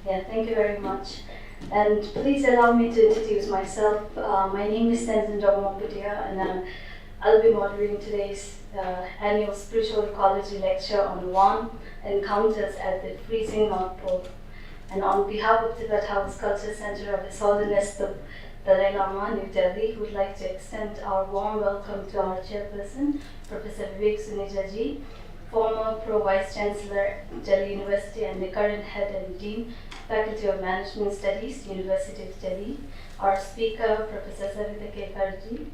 Yeah, thank you very much. And please allow me to introduce myself. My name is Tenzin Dogmaputia, and I'll be moderating today's annual Spiritual Ecology lecture on One Encounters at the Freezing North Pole. And on behalf of Tibet House Culture Center of His Holiness the Dalai Lama, New Delhi, would like to extend our warm welcome to our chairperson, Professor Vivek Suneja, former Pro Vice Chancellor, Delhi University, and the current head and dean, Faculty of Management Studies, University of Delhi. Our speaker, Professor Savita Kekarji,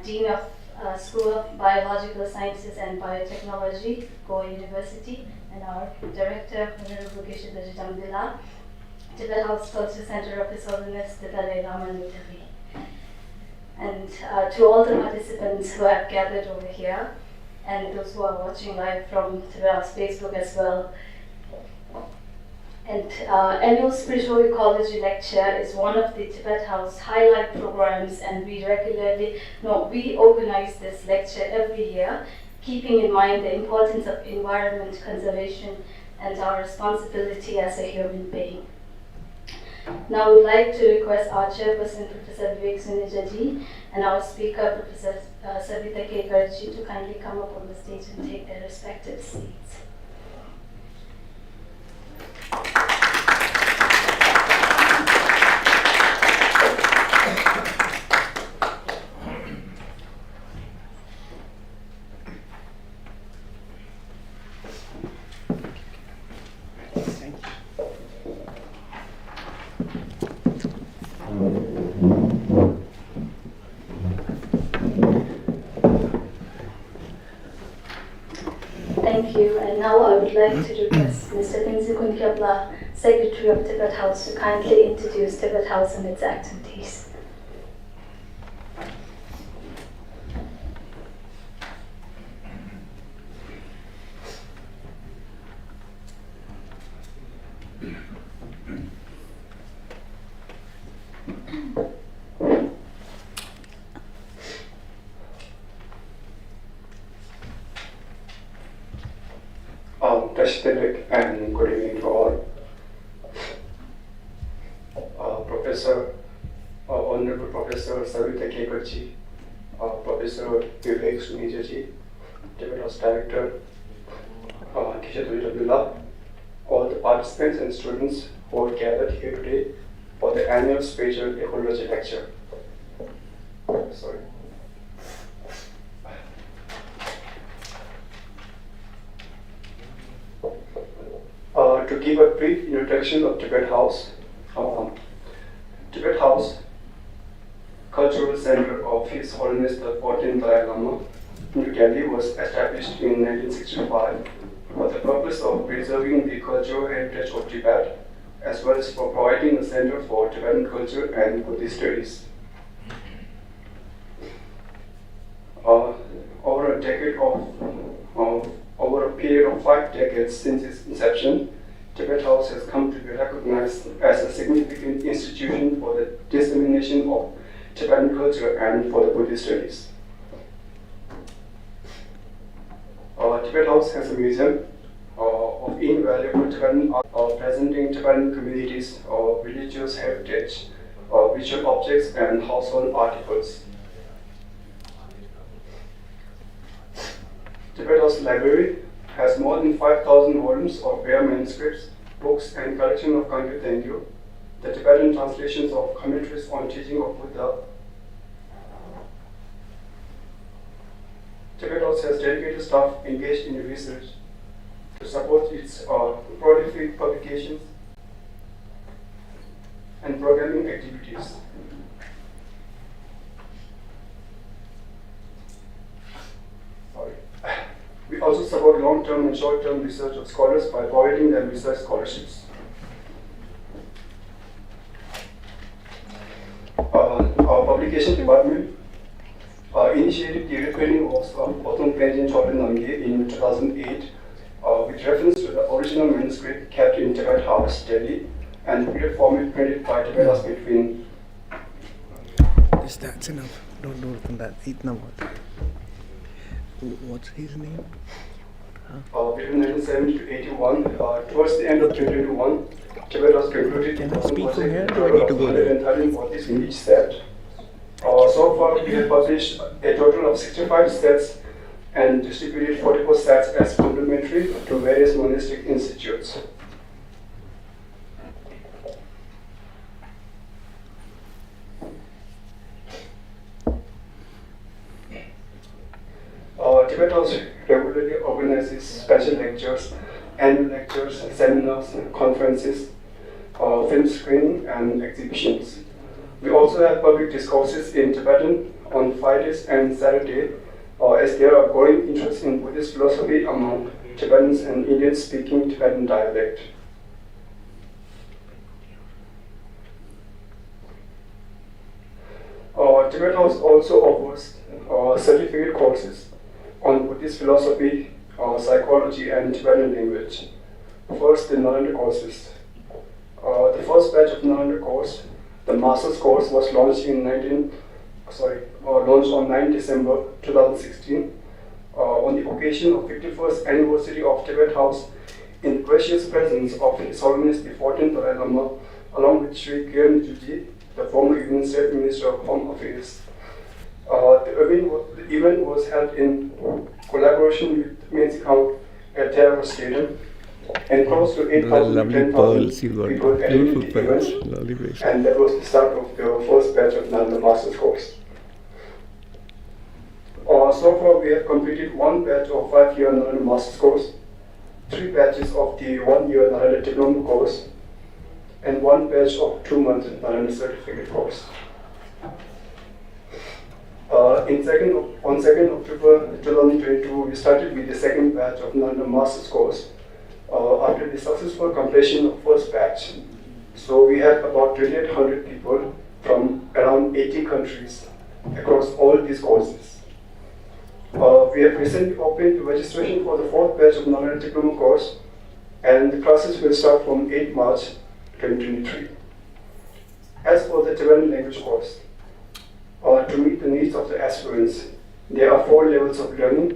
Dean of School of Biological Sciences and Biotechnology, Goa University, and our Director, Honorable Geshe-Daji Jamdila, Tibet House Culture Center of His Holiness the Dalai Lama, New Delhi. And to all the participants who have gathered over here, and those who are watching live from Tibet House Facebook as well. And annual Spiritual Ecology Lecture is one of the Tibet House highlight programs, and we organize this lecture every year, keeping in mind the importance of environment conservation and our responsibility as a human being. Now I would like to request our chairperson, Professor Vivek Suneja, and our speaker, Professor Savita Kekarji, to kindly come up on the stage and take their respective seats. Thank you, and now I would like to request Mr. Tenzin Kyabla, Secretary of Tibet House, to kindly introduce Tibet House and its activities. And good evening to all. Honorable Professor Savita Kekarji, Professor Vivek Suneja, Tibet House Director, Geshe-Daji Jamdila, all the participants and students who are gathered here today for the annual Spiritual Ecology Lecture. Sorry. To give a brief introduction of Tibet House, Tibet House, Cultural Center of His Holiness the 14th Dalai Lama, New Delhi, was established in 1965 for the purpose of preserving the cultural heritage of Tibet, as well as for providing a center for Tibetan culture and Buddhist studies. Over a period of 5 decades since its inception, Tibet House has come to be recognized as a significant institution for the dissemination of Tibetan culture and for the Buddhist studies. Tibet House has a museum of invaluable Tibetan art, presenting Tibetan communities' religious heritage, visual objects, and household articles. Tibet House Library has more than 5,000 volumes of rare manuscripts, books, and collection of Kangyo Tengyo, the Tibetan translations of commentaries on teaching of Buddha. Tibet House has dedicated staff engaged in research to support its prolific publications and programming activities. long-term and short-term research of scholars by providing them research scholarships. Our publication department initiated the recording of Bottom Plains in Chotanangi in 2008 with reference to the original manuscript kept in Tibet House, Delhi, and the period format printed by Tibet House between. Just that's enough. Don't open that. Eat number. What's his name? Between 1970 to 81, towards the end of 2021, Tibet House concluded Can I the speak from here? project Do I need to go there? 113 bodies in each set. So far, we have published a total of 65 sets and distributed 44 sets as complementary to various monastic institutes. Tibet House regularly organizes special lectures, annual lectures, seminars, conferences, film screening, and exhibitions. We also have public discourses in Tibetan on Fridays and Saturday, as there are growing interest in Buddhist philosophy among Tibetans and Indians speaking Tibetan dialect. Tibet House also offers certificate courses on Buddhist philosophy, psychology, and Tibetan language. First, the Nalanda courses. The first batch of Nalanda course, the master's course, was launched on 9 December 2016 on the occasion of 51st anniversary of Tibet House in the gracious presence of His Holiness the 14th Dalai Lama, along with Sri Kiran Juji, the former Union State Minister of Home Affairs. The event was held in collaboration with Mains Account at Terra Stadium, and close to 8,000 to 10,000 people attended the event, and that was the start of the first batch of Nalanda Master's course. So far, we have completed one batch of 5-year Nalanda Master's course, 3 batches of the 1-year Nalanda Diploma course, and 1 batch of 2-month Nalanda Certificate course. On 2nd October 2022, we started with the second batch of Nalanda Master's course after the successful completion of first batch. So we have about 2,800 people from around 80 countries across all these courses. We have recently opened the registration for the 4th batch of Nalanda Diploma course, and the classes will start from 8 March 2023. As for the Tibetan language course, to meet the needs of the aspirants, there are 4 levels of learning: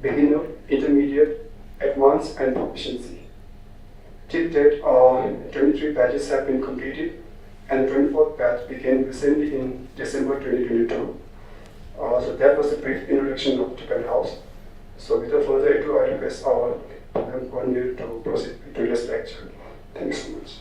beginner, intermediate, advanced, and proficiency. Till date, 23 batches have been completed, and the 24th batch began recently in December 2022. So that was a brief introduction of Tibetan House. So without further ado, I request our coordinator to proceed with today's lecture. Thanks so much.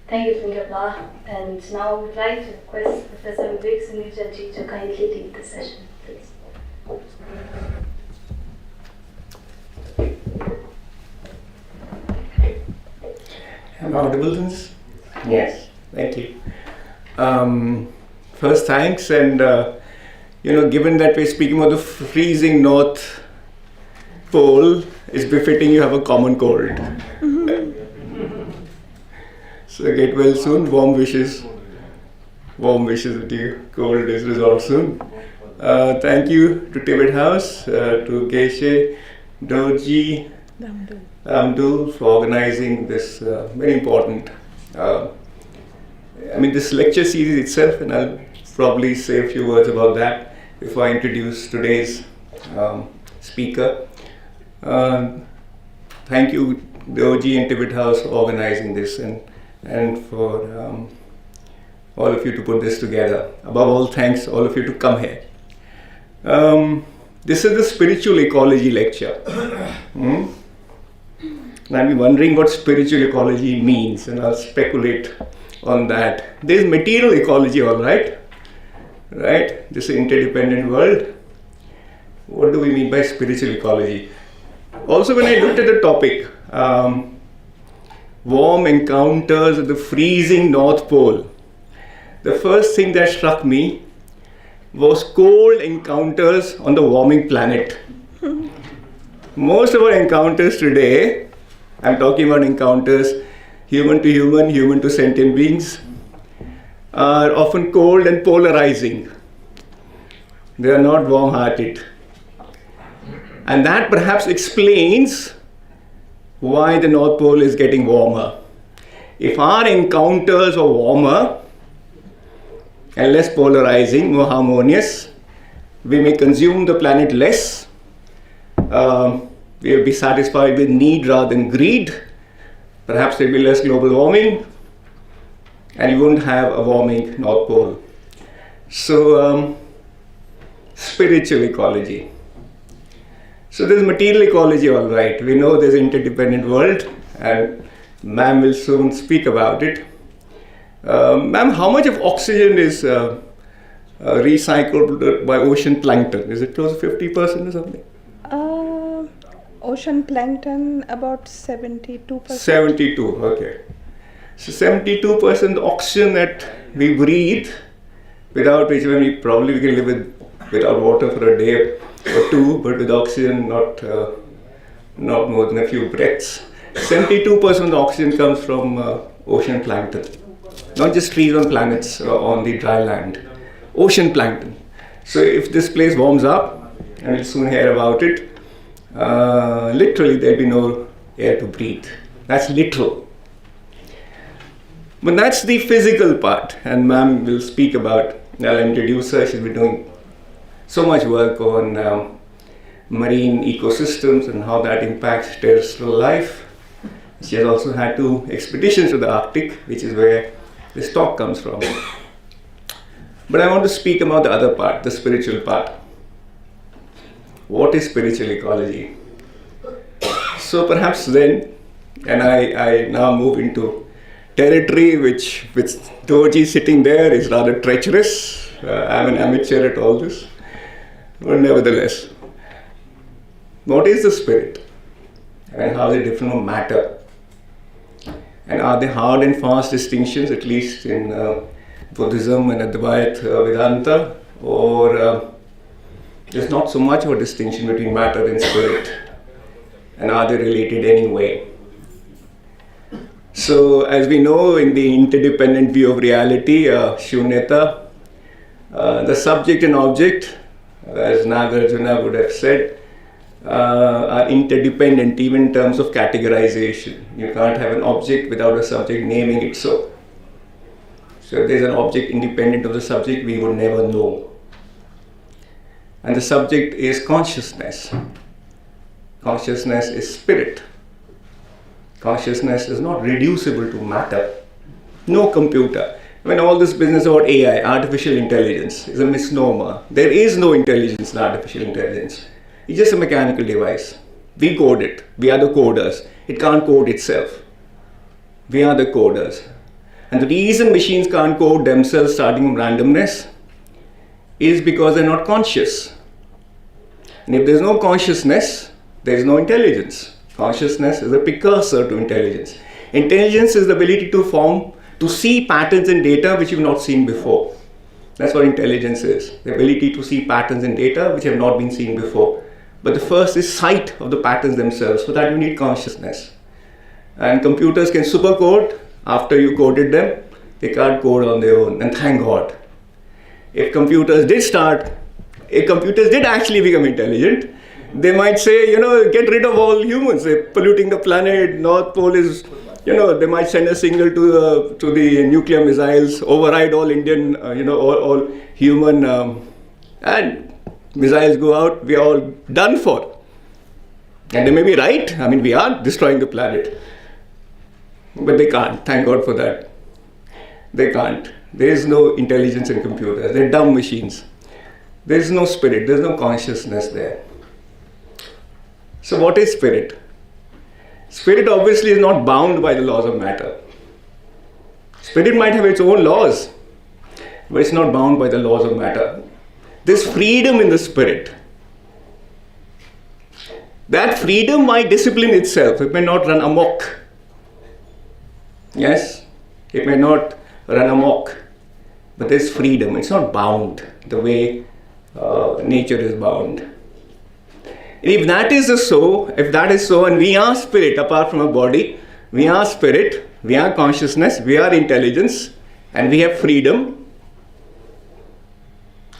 Thank you, Fingerbla. And now I would like to request Professor Vivek Sunitha to kindly lead the session, please. Am I audible in this? Yes. Thank you. First, thanks, and given that we're speaking about the freezing North Pole, it's befitting you have a common cold. So get well soon. Warm wishes. Warm wishes that your cold is resolved soon. Thank you to Tibet House, to Geshe, Doji, Abdul for organizing this very important, this lecture series itself, and I'll probably say a few words about that before I introduce today's speaker. Thank you, Doji and Tibet House, for organizing this and for all of you to put this together. Above all, thanks all of you to come here. This is the spiritual ecology lecture. And I'll be wondering what spiritual ecology means, and I'll speculate on that. There's material ecology, all right? Right? This interdependent world. What do we mean by spiritual ecology? Also, when I looked at the topic, warm encounters at the freezing North Pole, the first thing that struck me was cold encounters on the warming planet. Most of our encounters today, I'm talking about encounters human to sentient beings, are often cold and polarizing. They are not warm-hearted. And that perhaps explains why the North Pole is getting warmer. If our encounters are warmer and less polarizing, more harmonious, we may consume the planet less. We will be satisfied with need rather than greed. Perhaps there will be less global warming, and you won't have a warming North Pole. So, spiritual ecology. So there's material ecology, all right. We know there's an interdependent world, and ma'am will soon speak about it. Ma'am, how much of oxygen is recycled by ocean plankton? Is it close to 50% or something? Ocean plankton about 72%. 72, okay. So 72% oxygen that we breathe, without which we probably can live without water for a day or two, but with oxygen not more than a few breaths. 72% of the oxygen comes from ocean plankton. Not just trees on planets on the dry land. Ocean plankton. So if this place warms up, and we'll soon hear about it, literally there'll be no air to breathe. That's literal. But that's the physical part, and ma'am will speak about, I'll introduce her, she's been doing so much work on marine ecosystems and how that impacts terrestrial life. She has also had 2 expeditions to the Arctic, which is where this talk comes from. But I want to speak about the other part, the spiritual part. What is spiritual ecology? So perhaps then, and I now move into territory which with Doji sitting there is rather treacherous. I'm an amateur at all this. But nevertheless, what is the spirit? And how is it different from matter? And are there hard and fast distinctions, at least in Buddhism and Advaita Vedanta? Or there's not so much of a distinction between matter and spirit? And are they related anyway? So, as we know, in the interdependent view of reality, Shunyata, the subject and object, as Nagarjuna would have said, are interdependent even in terms of categorization. You can't have an object without a subject naming it so. So if there's an object independent of the subject, we would never know. And the subject is consciousness. Consciousness is spirit. Consciousness is not reducible to matter. No computer. When all this business about AI, artificial intelligence, is a misnomer. There is no intelligence in artificial intelligence. It's just a mechanical device. We code it. We are the coders. It can't code itself. We are the coders. And the reason machines can't code themselves starting from randomness is because they're not conscious. And if there's no consciousness, there's no intelligence. Consciousness is a precursor to intelligence. Intelligence is the ability to see patterns in data which you've not seen before. That's what intelligence is. The ability to see patterns in data which have not been seen before. But the first is sight of the patterns themselves. For that you need consciousness. And computers can supercode after you coded them. They can't code on their own. And thank God. If computers did actually become intelligent, they might say, get rid of all humans. They're polluting the planet. North Pole is, they might send a signal to the nuclear missiles, override all Indian, all human, and missiles go out. We are all done for. And they may be right. I mean, we are destroying the planet. But they can't. Thank God for that. They can't. There is no intelligence in computers. They're dumb machines. There is no spirit. There's no consciousness there. So what is spirit? Spirit obviously is not bound by the laws of matter. Spirit might have its own laws, but it's not bound by the laws of matter. There's freedom in the spirit. That freedom might discipline itself. It may not run amok. Yes, it may not run amok, but there's freedom. It's not bound the way nature is bound. And if that is so, and we are spirit apart from a body, we are spirit, we are consciousness, we are intelligence, and we have freedom.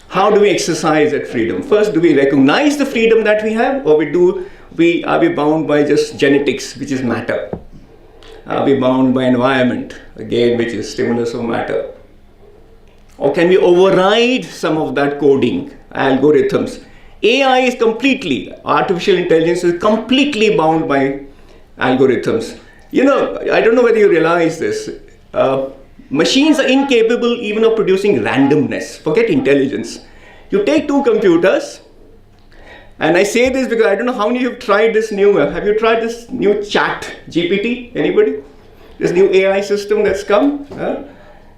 How do we exercise that freedom? First, do we recognize the freedom that we have, or are we bound by just genetics, which is matter? Are we bound by environment, again, which is stimulus of matter? Or can we override some of that coding, algorithms? AI is artificial intelligence is completely bound by algorithms. I don't know whether you realize this. Machines are incapable even of producing randomness. Forget intelligence. You take two computers, and I say this because I don't know how many of you have tried this have you tried this new chat GPT? Anybody? This new AI system that's come?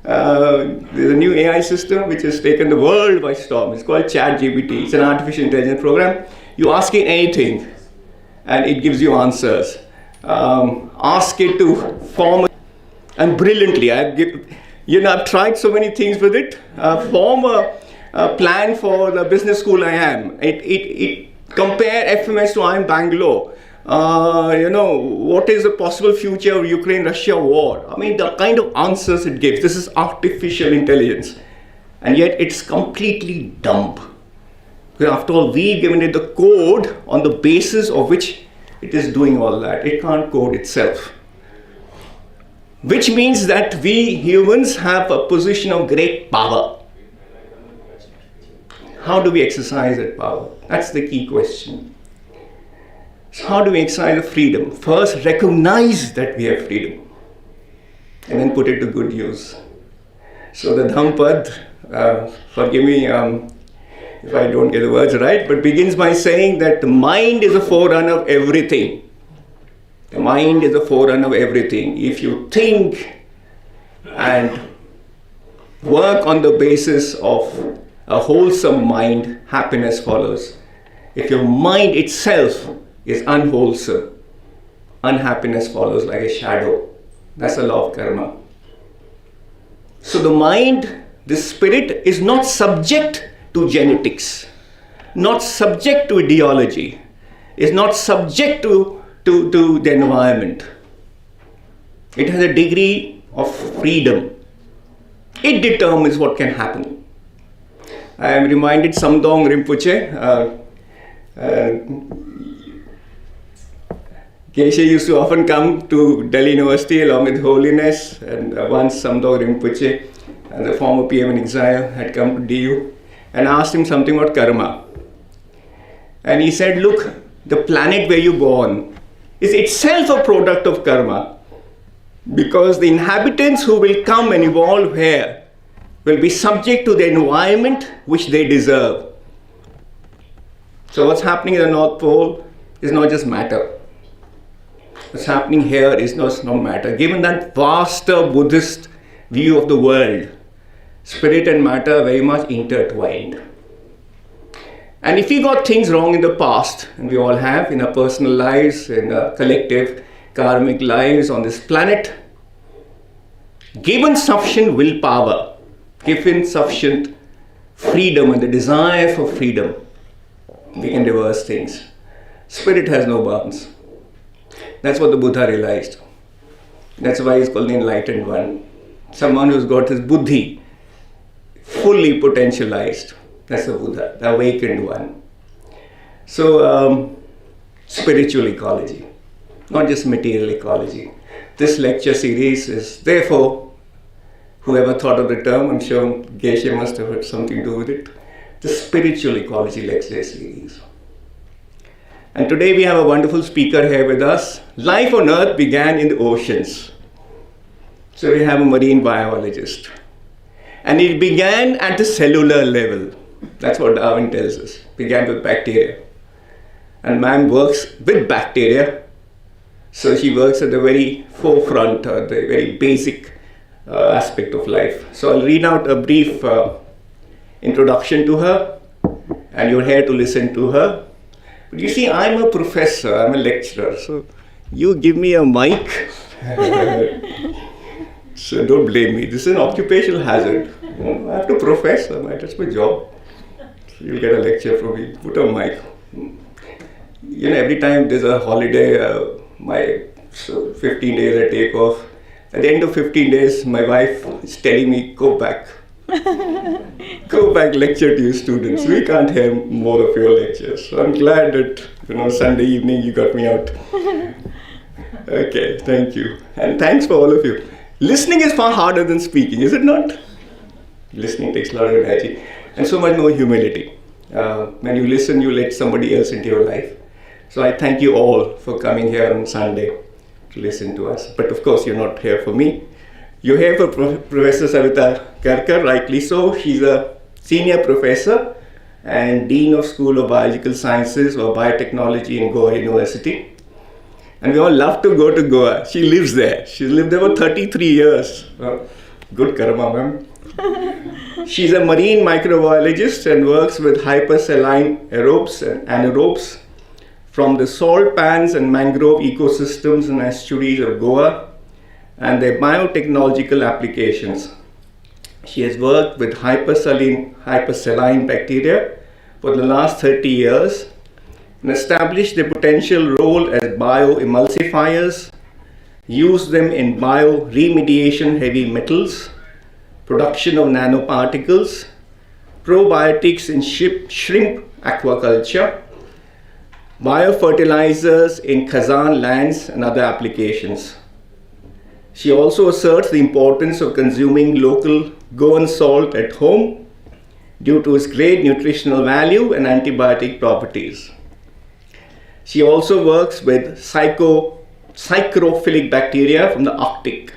There's a new AI system which has taken the world by storm. It's called Chat GPT. It's an artificial intelligence program. You ask it anything, and it gives you answers. Ask it to form, and brilliantly, I've tried so many things with it. Form a plan for the business school I am. It compare FMS to I am Bangalore. What is the possible future of Ukraine-Russia war? I mean, the kind of answers it gives. This is artificial intelligence. And yet it's completely dumb. Because after all, we've given it the code on the basis of which it is doing all that. It can't code itself. Which means that we humans have a position of great power. How do we exercise that power? That's the key question. So how do we exercise the freedom? First, recognize that we have freedom, and then put it to good use. So the Dhampad, forgive me if I don't get the words right, but begins by saying that the mind is a forerunner of everything. The mind is a forerunner of everything. If you think and work on the basis of a wholesome mind, happiness follows. If your mind itself is unwholesome, unhappiness follows like a shadow. That's the law of karma. So the mind, the spirit, is not subject to genetics, not subject to ideology, is not subject to the environment. It has a degree of freedom. It determines what can happen. I am reminded Samdong Rinpoche, Geshe used to often come to Delhi University along with Holiness, and once Samdog Rinpoche, the former PM in exile, had come to DU and asked him something about karma. And he said, look, the planet where you're born is itself a product of karma, because the inhabitants who will come and evolve here will be subject to the environment which they deserve. So what's happening in the North Pole is not just matter. What's happening here is not matter. Given that vaster Buddhist view of the world, spirit and matter are very much intertwined. And if we got things wrong in the past, and we all have in our personal lives, in our collective karmic lives on this planet, given sufficient willpower, given sufficient freedom and the desire for freedom, we can reverse things. Spirit has no bounds. That's what the Buddha realized. That's why he's called the enlightened one. Someone who's got his buddhi fully potentialized. That's the Buddha, the awakened one. So, spiritual ecology, not just material ecology. This lecture series is, therefore, whoever thought of the term, I'm sure Geshe must have had something to do with it, the spiritual ecology lecture series. And today we have a wonderful speaker here with us. Life on Earth began in the oceans. So we have a marine biologist. And it began at the cellular level. That's what Darwin tells us. Began with bacteria. And man works with bacteria. So she works at the very forefront, or the very basic aspect of life. So I'll read out a brief introduction to her. And you're here to listen to her. But you see, I'm a professor, I'm a lecturer. So you give me a mic. So don't blame me. This is an occupational hazard. I have to profess. That's my job. You'll get a lecture from me. Put on mic. Every time there's a holiday, my 15 days I take off. At the end of 15 days, my wife is telling me, go back. Go back, lecture to your students. We can't hear more of your lectures. So I'm glad that, Sunday evening you got me out. Okay, thank you. And thanks for all of you. Listening is far harder than speaking, is it not? Listening takes a lot of energy and so much more humility. When you listen, you let somebody else into your life. So I thank you all for coming here on Sunday to listen to us. But of course, you're not here for me. You're here for Professor Savita Karkar, rightly so. She's a senior professor and Dean of School of Biological Sciences or Biotechnology in Goa University. And we all love to go to Goa. She lives there. She's lived there for 33 years. Good karma, ma'am. She's a marine microbiologist and works with hypersaline aerobes and anaerobes from the salt pans and mangrove ecosystems and estuaries of Goa and their biotechnological applications. She has worked with hypersaline bacteria for the last 30 years and established their potential role as bioemulsifiers, used them in bioremediation heavy metals, production of nanoparticles, probiotics in shrimp aquaculture, biofertilizers in Kazan lands and other applications. She also asserts the importance of consuming local Goan salt at home due to its great nutritional value and antibiotic properties. She also works with psychrophilic bacteria from the Arctic.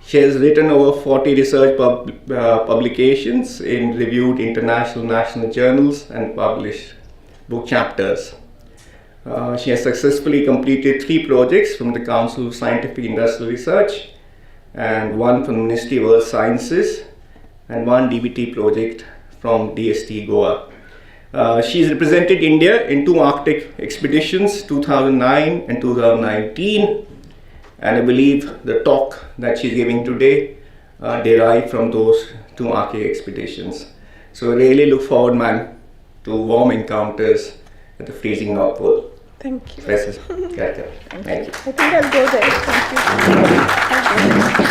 She has written over 40 research publications in reviewed international national journals and published book chapters. She has successfully completed 3 projects from the Council of Scientific Industrial Research and 1 from the Ministry of Earth Sciences and 1 DBT project from DST Goa. She's represented India in 2 Arctic expeditions, 2009 and 2019, and I believe the talk that she's giving today derived from those 2 Arctic expeditions. So I really look forward, ma'am, to warm encounters at the freezing North Pole. Thank you. Professor Karkar. Thank you. I think I'll go there. Thank you.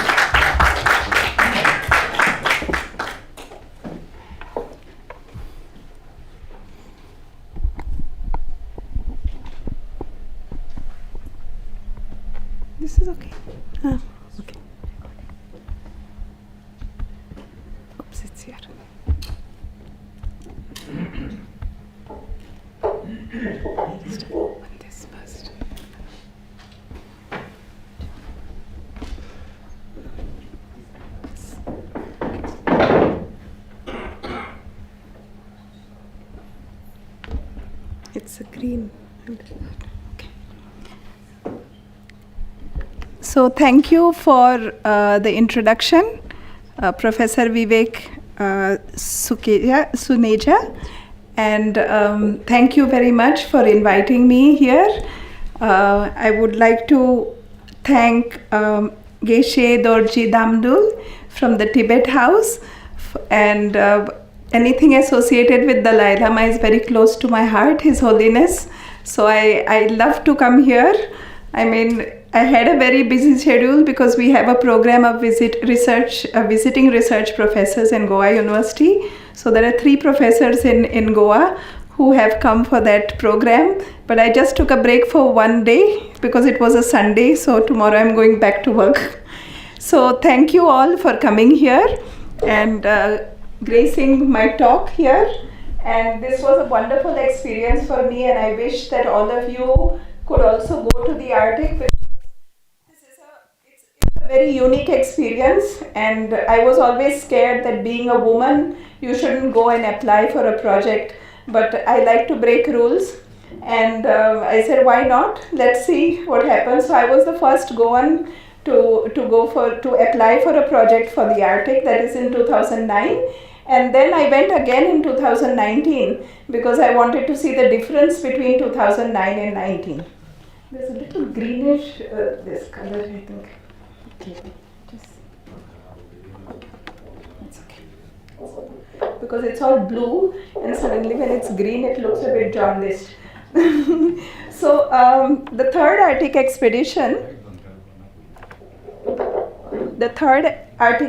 This is okay. Okay. Oops, it's here. Just open this first. It's a green. Okay. So thank you for the introduction, Professor Vivek Suneja, and thank you very much for inviting me here. I would like to thank Geshe Dorji Damdul from the Tibet House, and anything associated with Dalai Lama is very close to my heart, His Holiness. So I love to come here. I mean, I had a very busy schedule because we have a program of visiting research professors in Goa University. So there are 3 professors in Goa who have come for that program. But I just took a break for 1 day because it was a Sunday. So tomorrow I'm going back to work. So thank you all for coming here and gracing my talk here. And this was a wonderful experience for me, and I wish that all of you could also go to the Arctic. It's a very unique experience, and I was always scared that being a woman, you shouldn't go and apply for a project. But I like to break rules, and I said, why not? Let's see what happens. So I was the first Goan to apply for a project for the Arctic. That is in 2009. And then I went again in 2019 because I wanted to see the difference between 2009 and 19. There's a little greenish, this color, I think. Okay, just because it's all blue, and suddenly when it's green, it looks a bit jaundiced. So the third Arctic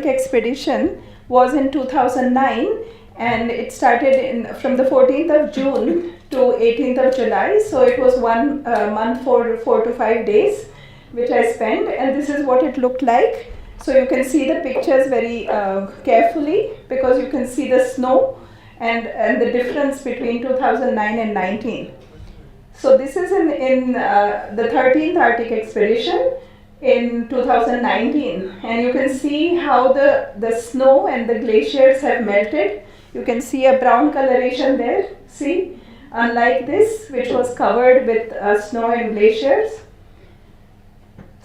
expedition was in 2009, and it started from the 14th of June to 18th of July. So it was 1 month, 4 to 5 days, which I spent, and this is what it looked like. So you can see the pictures very carefully, because you can see the snow and the difference between 2009 and 19. So this is in the 13th Arctic expedition in 2019, and you can see how the snow and the glaciers have melted. You can see a brown coloration there, see, unlike this, which was covered with snow and glaciers.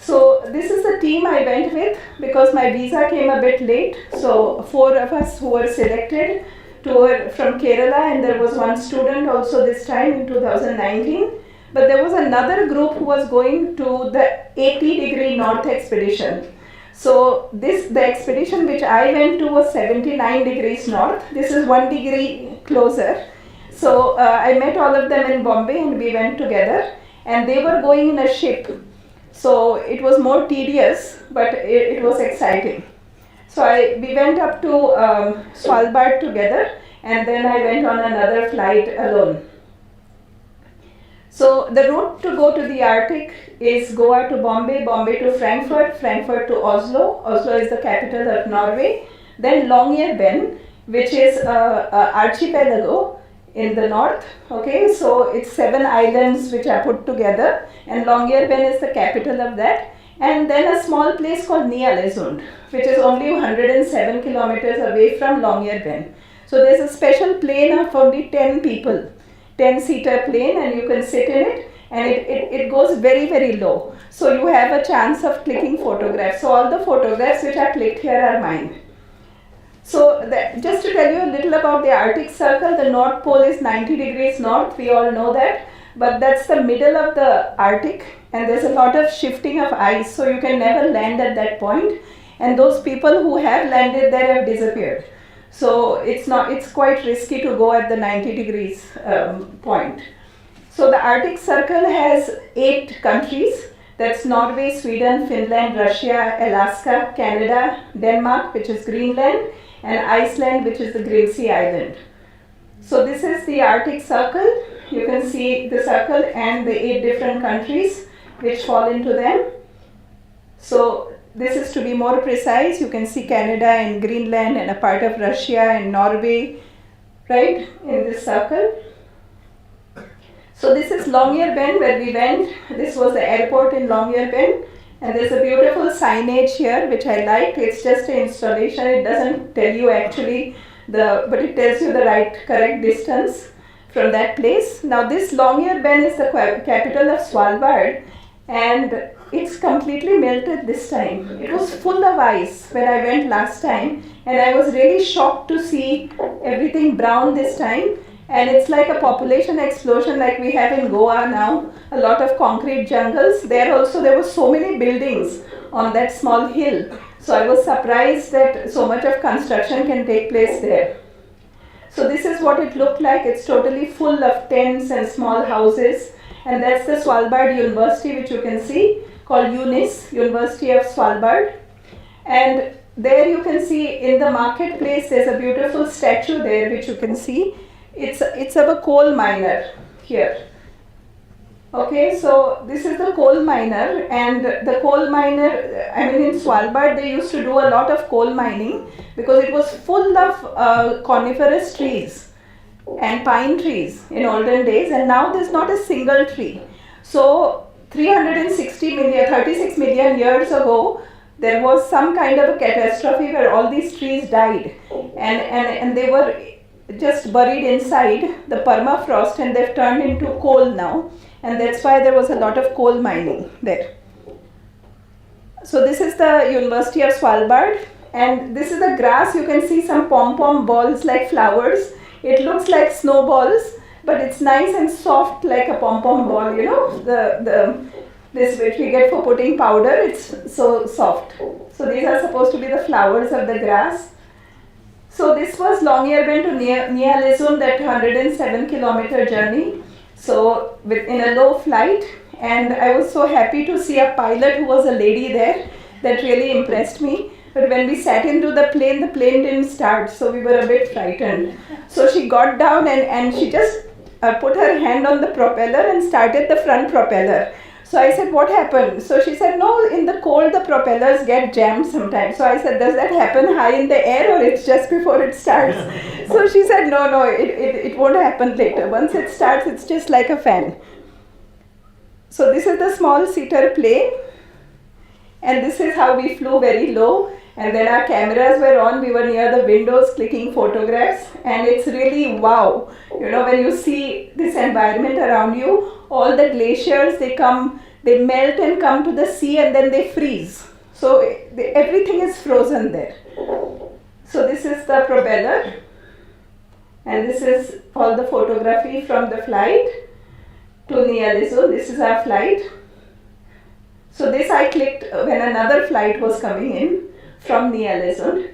So this is the team I went with, because my visa came a bit late. So 4 of us who were selected were from Kerala, and there was one student also this time in 2019. But there was another group who was going to the 80-degree north expedition. So the expedition which I went to was 79 degrees north. This is 1 degree closer. So I met all of them in Bombay, and we went together, and they were going in a ship. So it was more tedious, but it was exciting. So we went up to Svalbard together, and then I went on another flight alone. So the route to go to the Arctic is Goa to Bombay, Bombay to Frankfurt, Frankfurt to Oslo. Oslo is the capital of Norway. Then Longyearbyen, which is an archipelago in the north. Okay, so it's 7 islands which are put together, and Longyearbyen is the capital of that. And then a small place called Ny-Ålesund, which is only 107 kilometers away from Longyearbyen. So there's a special plane of only 10 people. 10-seater plane, and you can sit in it, and it goes very, very low. So you have a chance of clicking photographs. So all the photographs which are clicked here are mine. So just to tell you a little about the Arctic Circle, the North Pole is 90 degrees north, we all know that, but that's the middle of the Arctic, and there's a lot of shifting of ice, so you can never land at that point, and those people who have landed there have disappeared. So it's quite risky to go at the 90 degrees point. So the Arctic Circle has 8 countries. That's Norway, Sweden, Finland, Russia, Alaska, Canada, Denmark, which is Greenland, and Iceland, which is the Grimsey Island. So this is the Arctic Circle. You can see the circle and the 8 different countries which fall into them. So this is to be more precise. You can see Canada and Greenland and a part of Russia and Norway, right, in this circle. So this is Longyearbyen, where we went. This was the airport in Longyearbyen, and there's a beautiful signage here which I liked. It's just an installation. It doesn't tell you actually but it tells you the correct distance from that place. Now this Longyearbyen is the capital of Svalbard, and it's completely melted this time. It was full of ice when I went last time, and I was really shocked to see everything brown this time. And it's like a population explosion like we have in Goa now, a lot of concrete jungles. There also there were so many buildings on that small hill. So I was surprised that so much of construction can take place there. So this is what it looked like. It's totally full of tents and small houses. And that's the Svalbard University, which you can see, called UNIS, University of Svalbard. And there you can see in the marketplace, there's a beautiful statue there, which you can see. It's of a coal miner here. Okay, so this is the coal miner, and the coal miner, in Svalbard they used to do a lot of coal mining because it was full of coniferous trees and pine trees in olden days, and now there's not a single tree. So 36 million years ago, there was some kind of a catastrophe where all these trees died, and they were just buried inside the permafrost, and they've turned into coal now, and that's why there was a lot of coal mining there. So this is the University of Svalbard, and this is the grass. You can see some pom-pom balls like flowers. It looks like snowballs, but it's nice and soft like a pom-pom ball, you know, this which we get for putting powder. It's so soft. So these are supposed to be the flowers of the grass. So this was Longyearbyen to Nialezun, that 107-kilometer journey. So in a low flight, and I was so happy to see a pilot who was a lady there. That really impressed me. But when we sat into the plane didn't start, so we were a bit frightened. So she got down and she just put her hand on the propeller and started the front propeller. So I said, what happened? So she said, no, in the cold the propellers get jammed sometimes. So I said, does that happen high in the air or it's just before it starts? So she said, no, it won't happen later. Once it starts, it's just like a fan. So this is the small seater plane. And this is how we flew very low. And then our cameras were on, we were near the windows clicking photographs. And it's really wow. You know, when you see this environment around you, all the glaciers, they melt and come to the sea and then they freeze. So everything is frozen there. So this is the propeller. And this is all the photography from the flight to Nialezun. This is our flight. So this I clicked when another flight was coming in from Nialezun.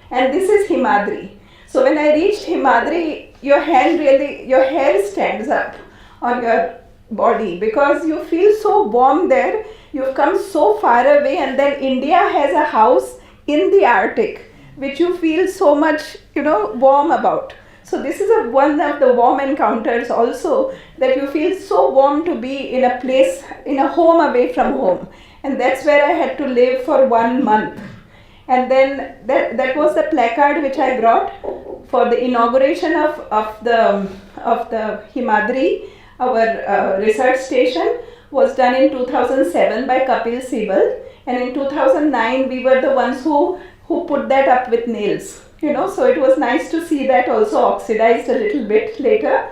And this is Himadri. So when I reached Himadri, your hair stands up on your body because you feel so warm there. You've come so far away, and then India has a house in the Arctic, which you feel so much, warm about. So this is one of the warm encounters also, that you feel so warm to be in a place, in a home away from home. And that's where I had to live for 1 month. And then that was the placard which I brought for the inauguration of the Himadri, our research station, was done in 2007 by Kapil Sibal. And in 2009, we were the ones who put that up with nails. So it was nice to see that also oxidized a little bit later.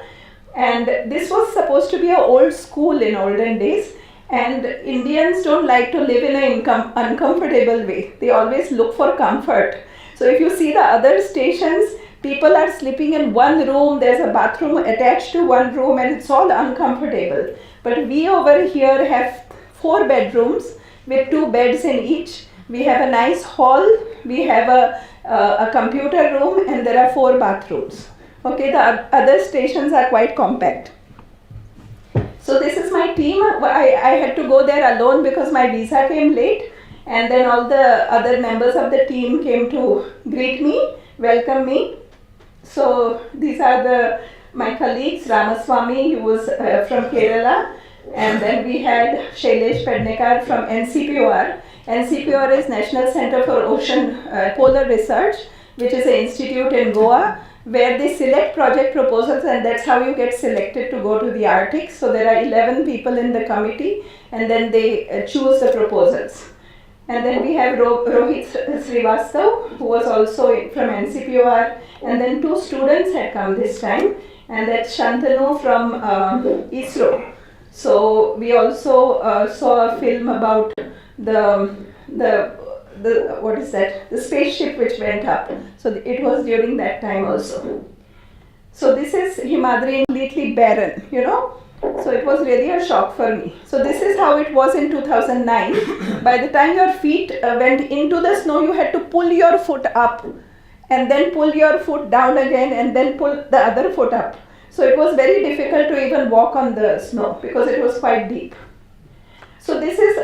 And this was supposed to be an old school in olden days. And Indians don't like to live in an uncomfortable way. They always look for comfort. So if you see the other stations, people are sleeping in one room, there's a bathroom attached to one room, and it's all uncomfortable. But we over here have 4 bedrooms with 2 beds in each. We have a nice hall, we have a computer room, and there are 4 bathrooms. Okay, the other stations are quite compact. So this is my team. I had to go there alone because my visa came late, and then all the other members of the team came to greet me, welcome me. So these are my colleagues, Ramaswamy, who was from Kerala, and then we had Shailesh Pednekar from NCPOR. NCPOR is National Center for Ocean Polar Research, which is an institute in Goa, where they select project proposals, and that's how you get selected to go to the Arctic. So there are 11 people in the committee, and then they choose the proposals. And then we have Rohit Srivastav, who was also from NCPOR, and then 2 students had come this time, and that's Shantanu from ISRO. So we also saw a film about the what is that? The spaceship which went up. So it was during that time also. So this is Himadri, completely barren, So it was really a shock for me. So this is how it was in 2009. By the time your feet went into the snow, you had to pull your foot up and then pull your foot down again and then pull the other foot up. So it was very difficult to even walk on the snow because it was quite deep. So this is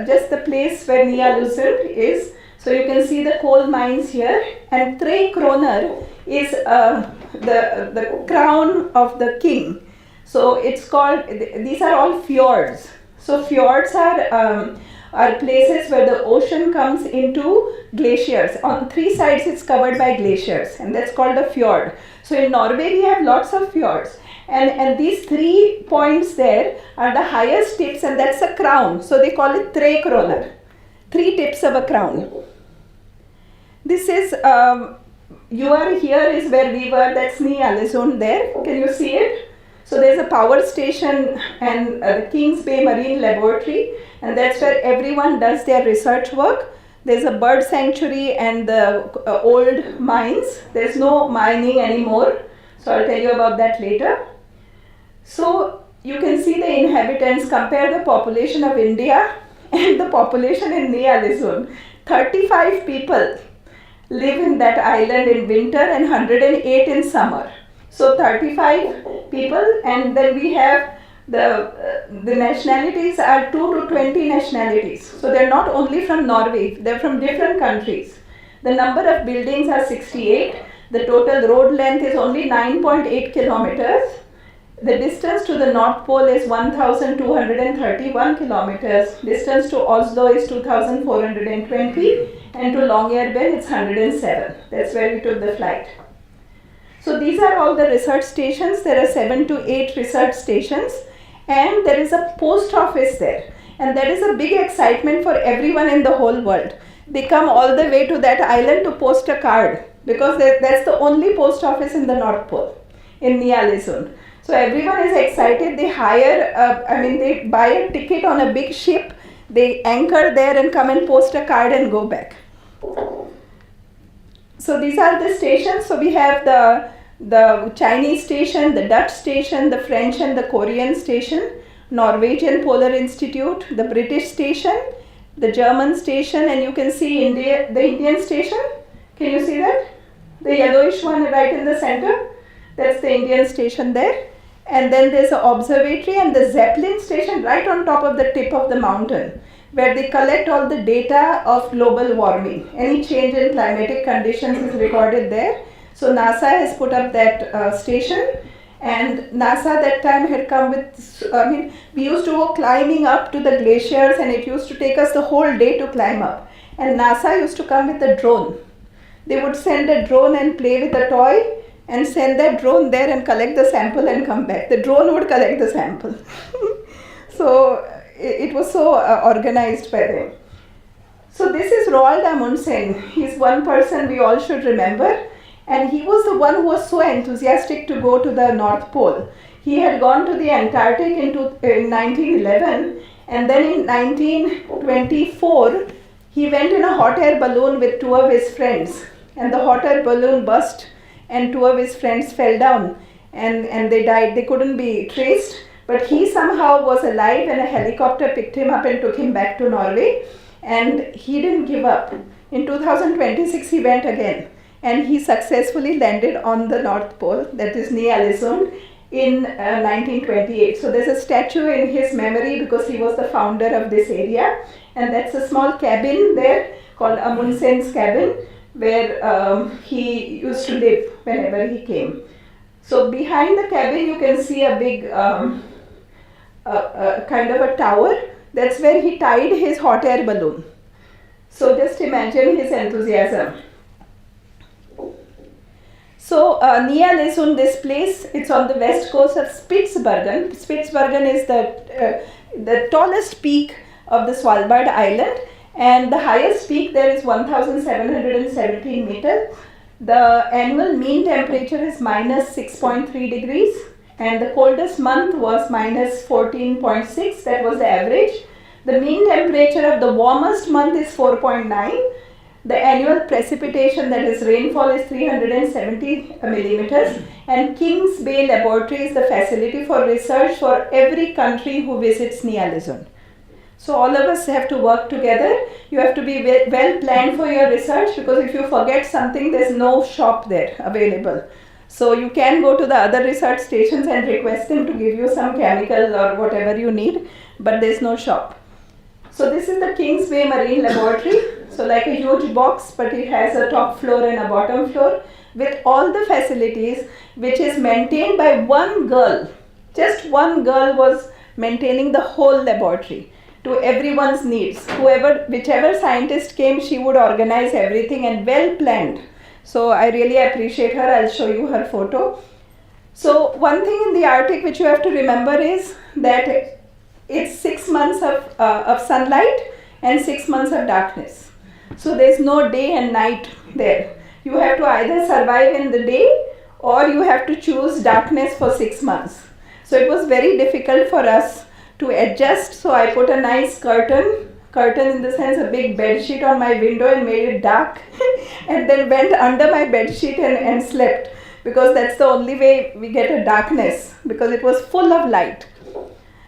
just the place where Nialezun is. So you can see the coal mines here, and Tre Kroner is the crown of the king. So it's called, these are all fjords. So fjords are places where the ocean comes into glaciers. On 3 sides it's covered by glaciers, and that's called a fjord. So in Norway we have lots of fjords. And these 3 points there are the highest tips, and that's a crown. So they call it Tre Kroner, 3 tips of a crown. This is, you are here is where we were, that's Nialezun there. Can you see it? So there's a power station and the Kings Bay Marine Laboratory, and that's where everyone does their research work. There's a bird sanctuary and the old mines. There's no mining anymore. So I'll tell you about that later. So you can see the inhabitants, compare the population of India and the population in Nialezun. 35 people. live in that island in winter and 108 in summer. So 35 people, and then we have the nationalities are 2 to 20 nationalities. So they're not only from Norway, they're from different countries. The number of buildings are 68. The total road length is only 9.8 kilometers. The distance to the North Pole is 1,231 kilometers. Distance to Oslo is 2,420, and to Longyearbyen it's 107. That's where we took the flight. So these are all the research stations. There are 7 to 8 research stations, and there is a post office there. And that is a big excitement for everyone in the whole world. They come all the way to that island to post a card, because that's the only post office in the North Pole, in Ny-Ålesund. So everyone is excited. They they buy a ticket on a big ship, they anchor there and come and post a card and go back. So these are the stations. So we have the Chinese station, the Dutch station, the French and the Korean station, Norwegian Polar Institute, the British station, the German station, and you can see the Indian station. Can you see that? The yellowish one right in the center. That's the Indian station there. And then there's an observatory and the Zeppelin station right on top of the tip of the mountain, where they collect all the data of global warming. Any change in climatic conditions is recorded there. So NASA has put up that station, and NASA that time had come with, we used to go climbing up to the glaciers, and it used to take us the whole day to climb up. And NASA used to come with a drone. They would send a drone and play with a toy, and send that drone there and collect the sample and come back. The drone would collect the sample. So it was so organized by them. So this is Roald Amundsen. He's one person we all should remember, and he was the one who was so enthusiastic to go to the North Pole. He had gone to the Antarctic in 1911, and then in 1924 he went in a hot air balloon with 2 of his friends, and the hot air balloon burst and 2 of his friends fell down and they died. They couldn't be traced, but he somehow was alive, and a helicopter picked him up and took him back to Norway, and he didn't give up. In 2026 he went again, and he successfully landed on the North Pole, that is Ny-Ålesund, in 1928. So there's a statue in his memory because he was the founder of this area, and that's a small cabin there called Amundsen's cabin, where he used to live whenever he came. So behind the cabin you can see a big kind of a tower. That's where he tied his hot air balloon. So just imagine his enthusiasm. So Ny-Ålesund, this place, it's on the west coast of Spitsbergen. Spitsbergen is the tallest peak of the Svalbard island, and the highest peak there is 1,717 meters. The annual mean temperature is minus 6.3 degrees, and the coldest month was minus 14.6. That was the average. The mean temperature of the warmest month is 4.9. The annual precipitation, that is rainfall, is 370 millimeters, and Kings Bay Laboratory is the facility for research for every country who visits Ny-Ålesund. So all of us have to work together. You have to be well planned for your research, because if you forget something, there's no shop there available. So you can go to the other research stations and request them to give you some chemical or whatever you need, but there's no shop. So this is the Kings Bay Marine Laboratory. So like a huge box, but it has a top floor and a bottom floor with all the facilities, which is maintained by one girl. Just one girl was maintaining the whole laboratory to everyone's needs. Whichever scientist came, she would organize everything, and well planned. So I really appreciate her. I'll show you her photo. So one thing in the Arctic which you have to remember is that it's 6 months of sunlight and 6 months of darkness. So there's no day and night there. You have to either survive in the day, or you have to choose darkness for 6 months. So it was very difficult for us to adjust. So I put a nice curtain in the sense a big bed sheet on my window and made it dark and then went under my bed sheet and slept, because that's the only way we get a darkness, because it was full of light.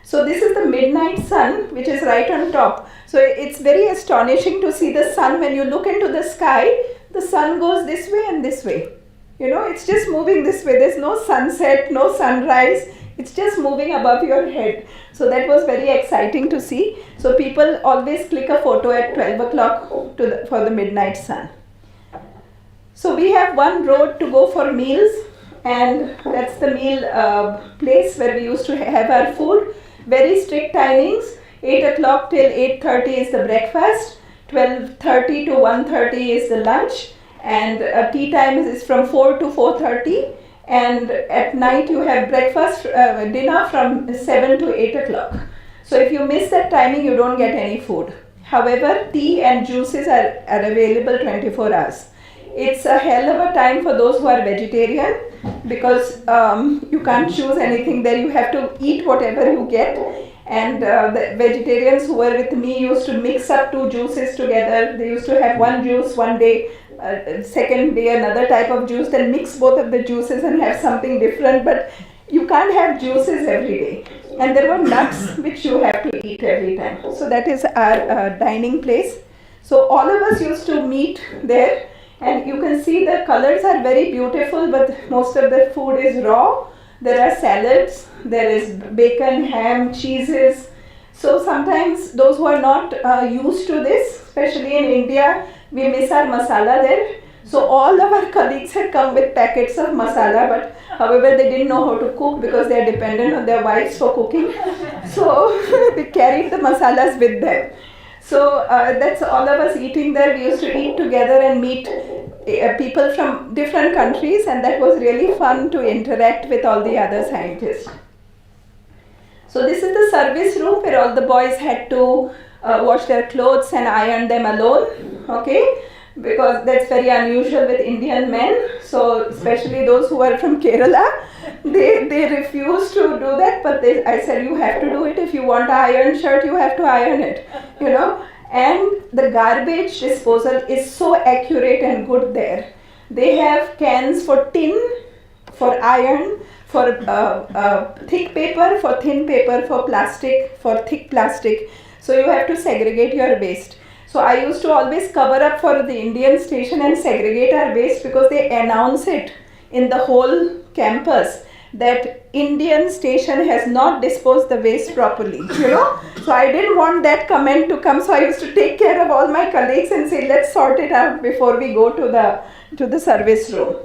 So this is the midnight sun, which is right on top. So it's very astonishing to see the sun. When you look into the sky, the sun goes this way and this way. It's just moving this way. There's no sunset, no sunrise. It's just moving above your head. So that was very exciting to see. So people always click a photo at 12 o'clock for the midnight sun. So we have one road to go for meals, and that's the meal place where we used to have our food. Very strict timings. 8 o'clock till 8:30 is the breakfast. 12:30 to 1:30 is the lunch. And tea time is from 4 to 4:30, and at night you have breakfast, dinner from 7 to 8 o'clock. So if you miss that timing, you don't get any food. However, tea and juices are available 24 hours. It's a hell of a time for those who are vegetarian, because you can't choose anything there. You have to eat whatever you get. And the vegetarians who were with me used to mix up two juices together. They used to have one juice one day, second day another type of juice, then mix both of the juices and have something different. But you can't have juices every day. And there were nuts which you have to eat every time. So that is our dining place. So all of us used to meet there, and you can see the colors are very beautiful, but most of the food is raw. There are salads, there is bacon, ham, cheeses. So sometimes those who are not used to this, especially in India, we miss our masala there. So all of our colleagues had come with packets of masala, but however they didn't know how to cook because they are dependent on their wives for cooking. So they carried the masalas with them. So that's all of us eating there. We used to eat together and meet people from different countries, and that was really fun to interact with all the other scientists. So this is the service room where all the boys had to wash their clothes and iron them alone, okay? Because that's very unusual with Indian men. So especially those who are from Kerala, they refuse to do that, but I said, you have to do it. If you want an iron shirt, you have to iron it, And the garbage disposal is so accurate and good there. They have cans for tin, for iron, for thick paper, for thin paper, for plastic, for thick plastic. So you have to segregate your waste. So I used to always cover up for the Indian station and segregate our waste, because they announce it in the whole campus that Indian station has not disposed the waste properly, So I didn't want that comment to come. So I used to take care of all my colleagues and say, let's sort it out before we go to the service room.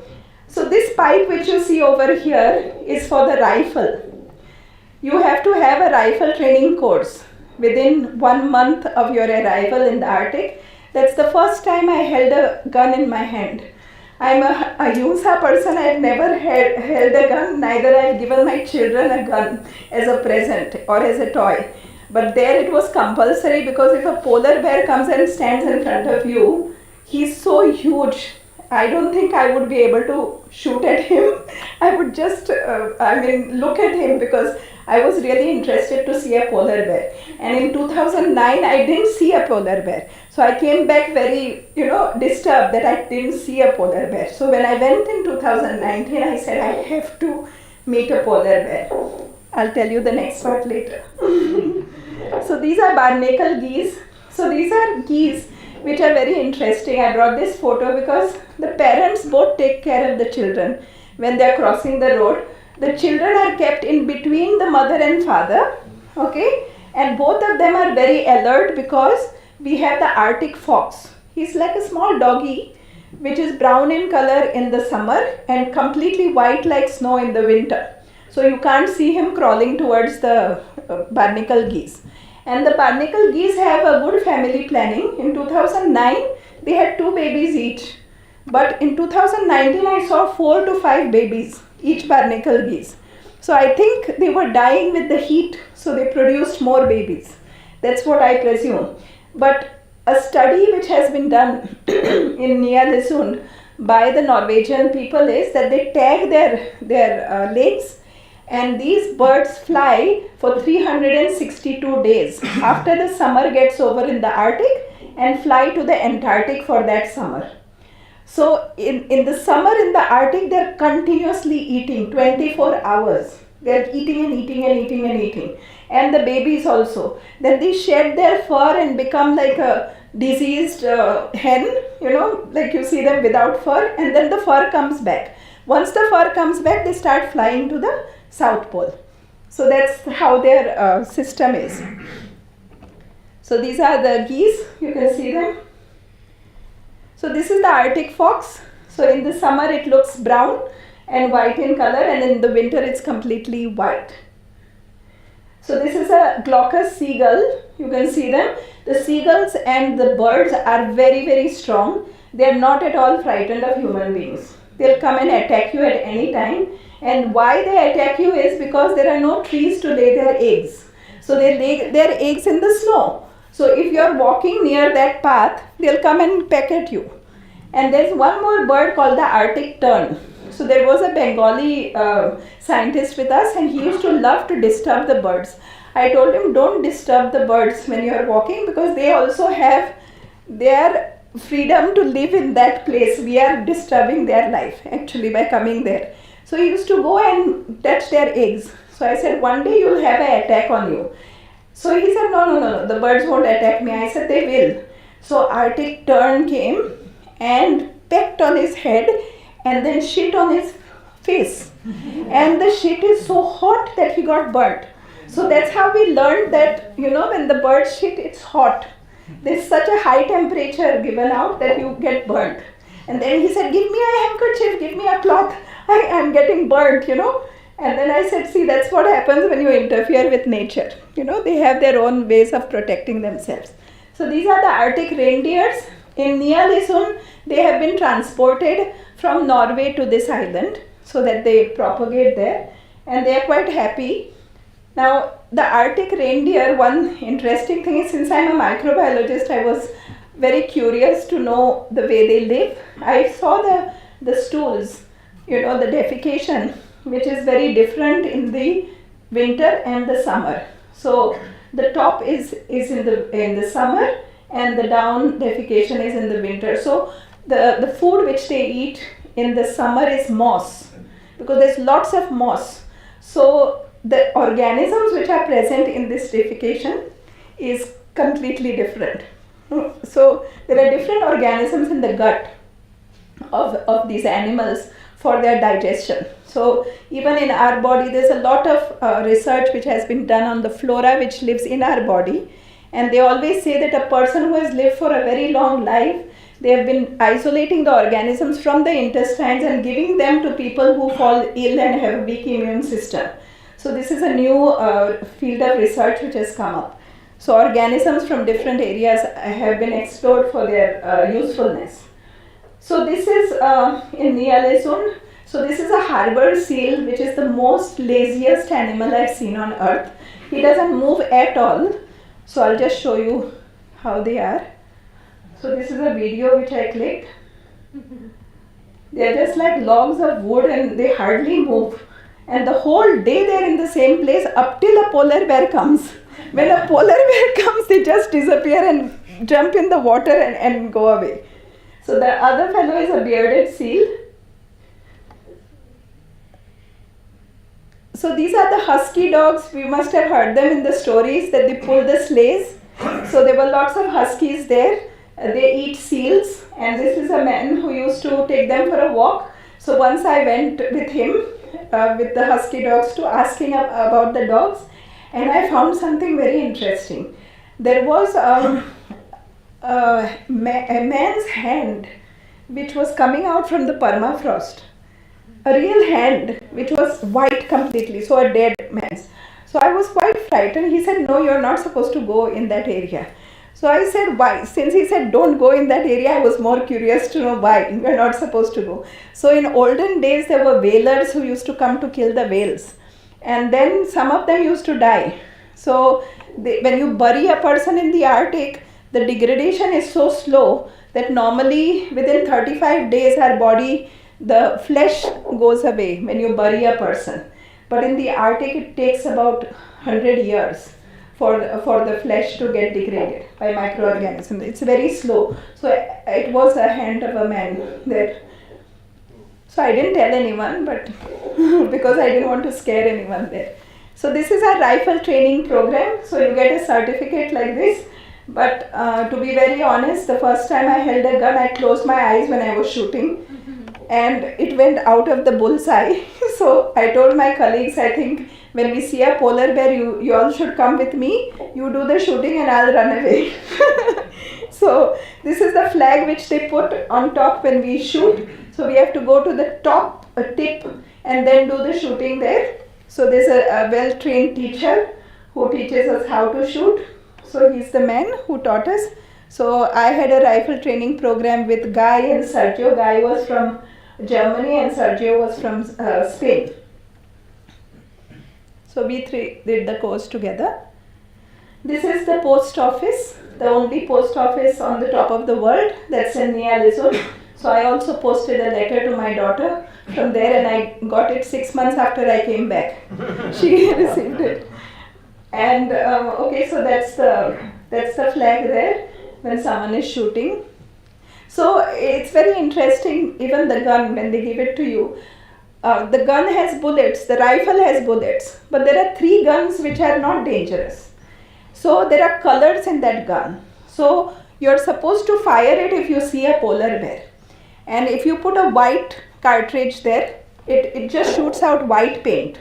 So this pipe which you see over here is for the rifle. You have to have a rifle training course within 1 month of your arrival in the Arctic. That's the first time I held a gun in my hand. I'm a Ahimsa person. I've never held a gun, neither I've given my children a gun as a present or as a toy. But there it was compulsory, because if a polar bear comes and stands in front of you, he's so huge. I don't think I would be able to shoot at him. I would just, look at him, because I was really interested to see a polar bear. And in 2009, I didn't see a polar bear. So I came back very, disturbed that I didn't see a polar bear. So when I went in 2019, I said, I have to meet a polar bear. I'll tell you the next part later. So these are barnacle geese. So these are geese which are very interesting. I brought this photo because the parents both take care of the children when they are crossing the road. The children are kept in between the mother and father, okay? And both of them are very alert, because we have the Arctic fox. He's like a small doggy which is brown in color in the summer and completely white like snow in the winter. So you can't see him crawling towards the barnacle geese. And the barnacle geese have a good family planning. In 2009, they had 2 babies each. But in 2019, I saw 4 to 5 babies, each barnacle geese. So I think they were dying with the heat, so they produced more babies. That's what I presume. But a study which has been done in Ny-Ålesund by the Norwegian people is that they tag their legs, and these birds fly for 362 days after the summer gets over in the Arctic, and fly to the Antarctic for that summer. So in the summer in the Arctic, they're continuously eating 24 hours. They're eating and eating and eating and eating. And the babies also. Then they shed their fur and become like a diseased hen, like you see them without fur, and then the fur comes back. Once the fur comes back, they start flying to the South Pole. So that's how their system is. So these are the geese, you can see them. So this is the Arctic fox. So in the summer it looks brown and white in color, and in the winter it's completely white. So this is a glaucous seagull, you can see them. The seagulls and the birds are very, very strong. They are not at all frightened of human beings. They'll come and attack you at any time. And why they attack you is because there are no trees to lay their eggs. So they lay their eggs in the snow. So if you're walking near that path, they'll come and peck at you. And there's one more bird called the Arctic tern. So there was a Bengali scientist with us, and he used to love to disturb the birds. I told him, don't disturb the birds when you are walking, because they also have their freedom to live in that place. We are disturbing their life actually by coming there. So he used to go and touch their eggs. So I said, one day you'll have an attack on you. So he said, no, the birds won't attack me. I said, they will. So Arctic tern came and pecked on his head and then shit on his face. And the shit is so hot that he got burnt. So that's how we learned that, when the bird shit, it's hot. There's such a high temperature given out that you get burnt. And then he said, give me a handkerchief, give me a cloth. I'm getting burnt, And then I said, see, that's what happens when you interfere with nature. They have their own ways of protecting themselves. So these are the Arctic reindeers. In Ny-Ålesund, they have been transported from Norway to this island so that they propagate there. And they are quite happy. Now, the Arctic reindeer, one interesting thing is, since I'm a microbiologist, I was very curious to know the way they live. I saw the stools, the defecation, which is very different in the winter and the summer. So the top is in the summer, and the down defecation is in the winter. So the food which they eat in the summer is moss, because there's lots of moss. So the organisms which are present in this defecation is completely different. So there are different organisms in the gut of these animals for their digestion. So even in our body, there's a lot of research which has been done on the flora which lives in our body. And they always say that a person who has lived for a very long life, they have been isolating the organisms from the intestines and giving them to people who fall ill and have a weak immune system. So this is a new field of research which has come up. So organisms from different areas have been explored for their usefulness. So this is in Ny-Ålesund. So this is a harbor seal, which is the most laziest animal I've seen on earth. He doesn't move at all. So I'll just show you how they are. So this is a video which I clicked. They're just like logs of wood and they hardly move. And the whole day they're in the same place up till a polar bear comes. When a polar bear comes, they just disappear and jump in the water and go away. So the other fellow is a bearded seal. So these are the husky dogs. We must have heard them in the stories that they pull the sleighs. So there were lots of huskies there. They eat seals, and this is a man who used to take them for a walk. So once I went with him, with the husky dogs, to ask him about the dogs, and I found something very interesting. There was a man's hand which was coming out from the permafrost. A real hand which was white completely, so a dead man's. So I was quite frightened. He said, no, you're not supposed to go in that area. So I said, why? Since he said, don't go in that area, I was more curious to know why you're not supposed to go. So in olden days, there were whalers who used to come to kill the whales. And then some of them used to die. So when you bury a person in the Arctic, the degradation is so slow that normally within 35 days, our body, the flesh goes away when you bury a person. But in the Arctic, it takes about 100 years for the flesh to get degraded by microorganisms. It's very slow. So it was a hand of a man there. So I didn't tell anyone, but because I didn't want to scare anyone there. So this is our rifle training program. So you get a certificate like this. But to be very honest, the first time I held a gun, I closed my eyes when I was shooting, and it went out of the bullseye. So I told my colleagues, I think when we see a polar bear, you all should come with me. You do the shooting and I'll run away. So this is the flag which they put on top when we shoot. So we have to go to the top tip and then do the shooting there. So there's a well-trained teacher who teaches us how to shoot. So he's the man who taught us. So I had a rifle training program with Guy and Sergio. Guy was from Germany and Sergio was from Spain. So we three did the course together. This is the post office, the only post office on the top of the world. That's in Nializun. So I also posted a letter to my daughter from there, and I got it 6 months after I came back. She received it. And okay, so that's the flag there when someone is shooting. So it's very interesting, even the gun, when they give it to you. The gun has bullets, the rifle has bullets, but there are 3 guns which are not dangerous. So there are colors in that gun. So you're supposed to fire it if you see a polar bear. And if you put a white cartridge there, it just shoots out white paint.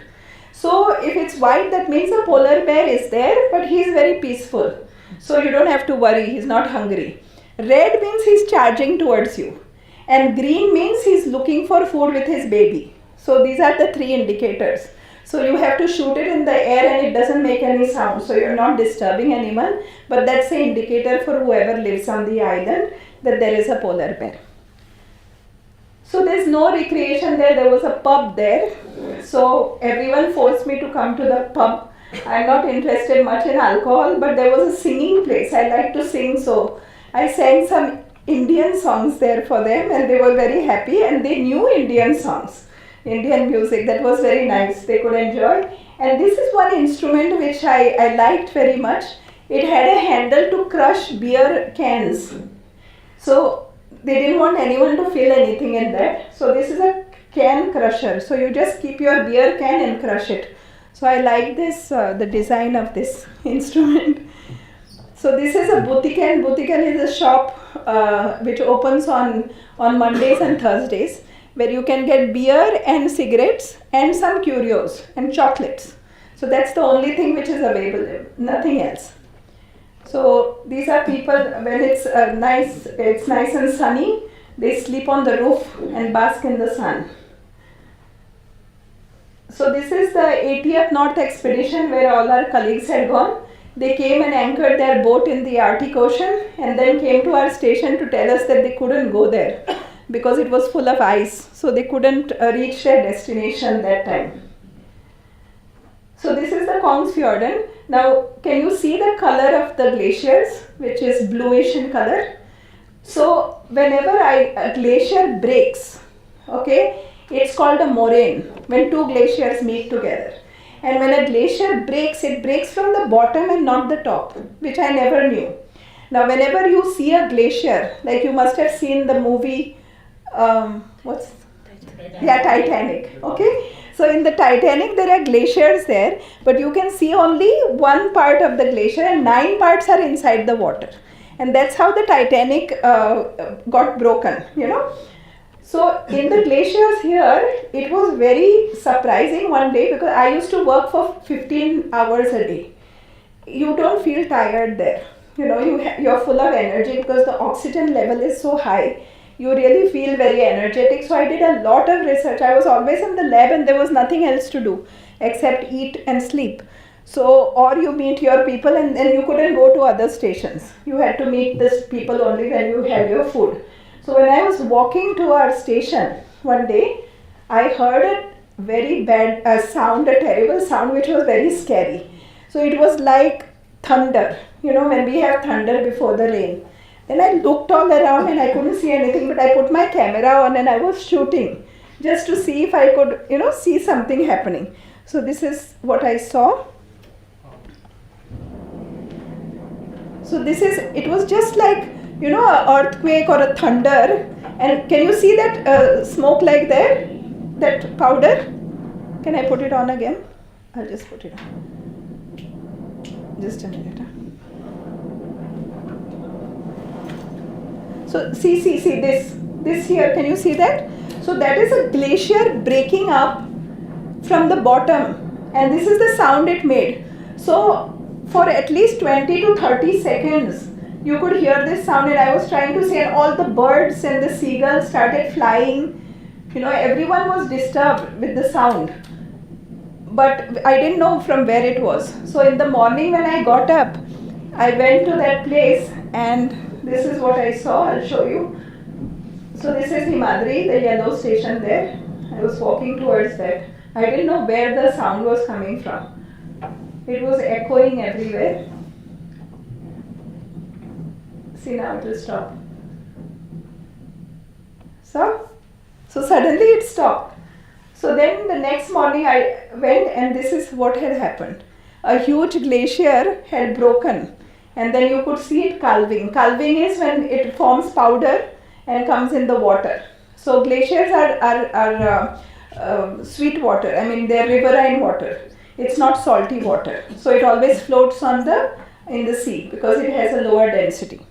So if it's white, that means a polar bear is there, but he's very peaceful. So you don't have to worry, he's not hungry. Red means he's charging towards you. And green means he's looking for food with his baby. So these are the 3 indicators. So you have to shoot it in the air and it doesn't make any sound. So you're not disturbing anyone. But that's the indicator for whoever lives on the island that there is a polar bear. So there's no recreation there. There was a pub there. So everyone forced me to come to the pub. I'm not interested much in alcohol, but there was a singing place. I like to sing, so I sang some Indian songs there for them, and they were very happy, and they knew Indian songs, Indian music. That was very nice. They could enjoy. And this is one instrument which I liked very much. It had a handle to crush beer cans. So they didn't want anyone to feel anything in that. So this is a can crusher. So you just keep your beer can and crush it. So I like this, the design of this instrument. So this is a butikan. Butikan is a shop which opens on Mondays and Thursdays, where you can get beer and cigarettes and some curios and chocolates. So that's the only thing which is available, nothing else. So these are people, when it's nice and sunny, they sleep on the roof and bask in the sun. So this is the 80th North Expedition where all our colleagues had gone. They came and anchored their boat in the Arctic Ocean and then came to our station to tell us that they couldn't go there because it was full of ice. So they couldn't reach their destination that time. So this is the Kongsfjorden. Now can you see the color of the glaciers, which is bluish in color? So whenever a glacier breaks, okay, it's called a moraine when 2 glaciers meet together. And when a glacier breaks, it breaks from the bottom and not the top, which I never knew. Now whenever you see a glacier, like you must have seen the movie, Titanic, okay? So in the Titanic there are glaciers there, but you can see only one part of the glacier and 9 parts are inside the water. And that's how the Titanic got broken, you know. So in the glaciers here, it was very surprising one day because I used to work for 15 hours a day. You don't feel tired there. You know, you're full of energy because the oxygen level is so high. You really feel very energetic. So I did a lot of research. I was always in the lab and there was nothing else to do except eat and sleep. So, or you meet your people and then you couldn't go to other stations. You had to meet these people only when you had your food. So when I was walking to our station one day, I heard a very bad sound, a terrible sound which was very scary. So it was like thunder, you know, when we have thunder before the rain. Then I looked all around and I couldn't see anything, but I put my camera on and I was shooting just to see if I could, you know, see something happening. So this is what I saw. So this is, it was just like, you know, an earthquake or a thunder. And can you see that smoke like that? That powder? Can I put it on again? I'll just put it on. Just a minute. So see this here, can you see that? So that is a glacier breaking up from the bottom, and this is the sound it made. So for at least 20 to 30 seconds you could hear this sound, and I was trying to say, and all the birds and the seagulls started flying. Everyone was disturbed with the sound, but I didn't know from where it was. So in the morning when I got up, I went to that place, and this is what I saw. I'll show you. So this is Himadri, the yellow station there. I was walking towards that. I didn't know where the sound was coming from. It was echoing everywhere. See, now it will stop. So suddenly it stopped. So then the next morning I went, and this is what had happened. A huge glacier had broken, and then you could see it calving. Calving is when it forms powder and comes in the water. So glaciers are sweet water. I mean, they're riverine water. It's not salty water. So it always floats in the sea because it has a lower density.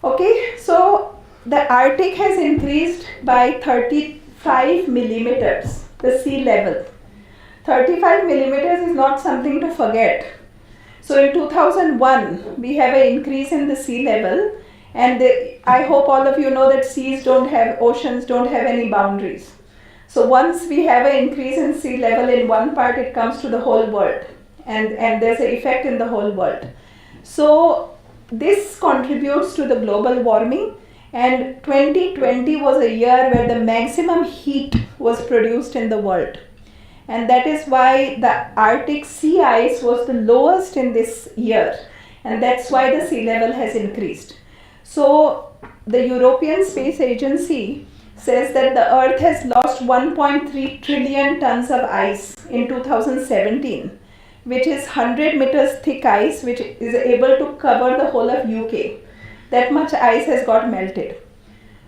Okay, so the Arctic has increased by 35 millimeters, the sea level. 35 millimeters is not something to forget. So in 2001, we have an increase in the sea level, and I hope all of you know that oceans don't have any boundaries. So once we have an increase in sea level in one part, it comes to the whole world, and there's an effect in the whole world. So this contributes to the global warming, and 2020 was a year where the maximum heat was produced in the world. And that is why the Arctic sea ice was the lowest in this year, and that's why the sea level has increased. So the European Space Agency says that the Earth has lost 1.3 trillion tons of ice in 2017, which is 100 meters thick ice, which is able to cover the whole of UK. That much ice has got melted.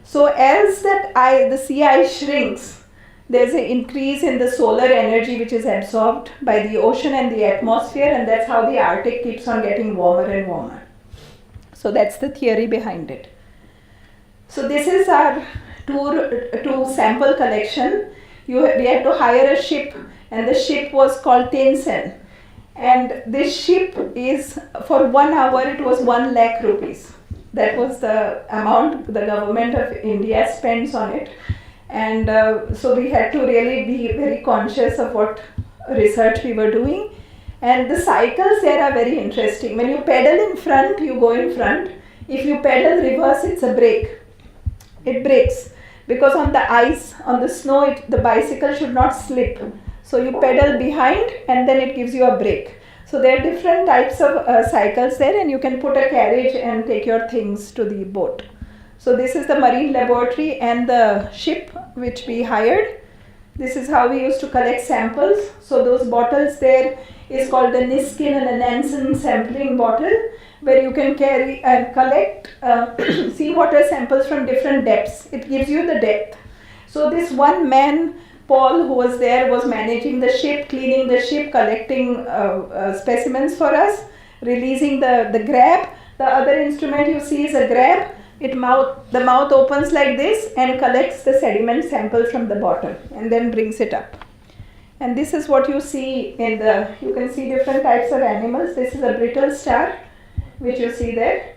So as the sea ice shrinks, there's an increase in the solar energy which is absorbed by the ocean and the atmosphere, and that's how the Arctic keeps on getting warmer and warmer. So that's the theory behind it. So this is our tour to sample collection. We had to hire a ship, and the ship was called Tensen. And this ship is, for 1 hour, it was 1 lakh rupees. That was the amount the government of India spends on it. And so we had to really be very conscious of what research we were doing. And the cycles there are very interesting. When you pedal in front, you go in front. If you pedal reverse, it's a brake. It brakes. Because on the ice, on the snow, the bicycle should not slip. So you pedal behind, and then it gives you a brake. So there are different types of cycles there, and you can put a carriage and take your things to the boat. So this is the marine laboratory and the ship which we hired. This is how we used to collect samples. So those bottles there is called the Niskin and the Nansen sampling bottle, where you can carry and collect seawater samples from different depths. It gives you the depth. So this one man, Paul, who was there, was managing the ship, cleaning the ship, collecting specimens for us, releasing the grab. The other instrument you see is a grab. The mouth opens like this and collects the sediment sample from the bottom and then brings it up. And this is what you see you can see different types of animals. This is a brittle star, which you see there.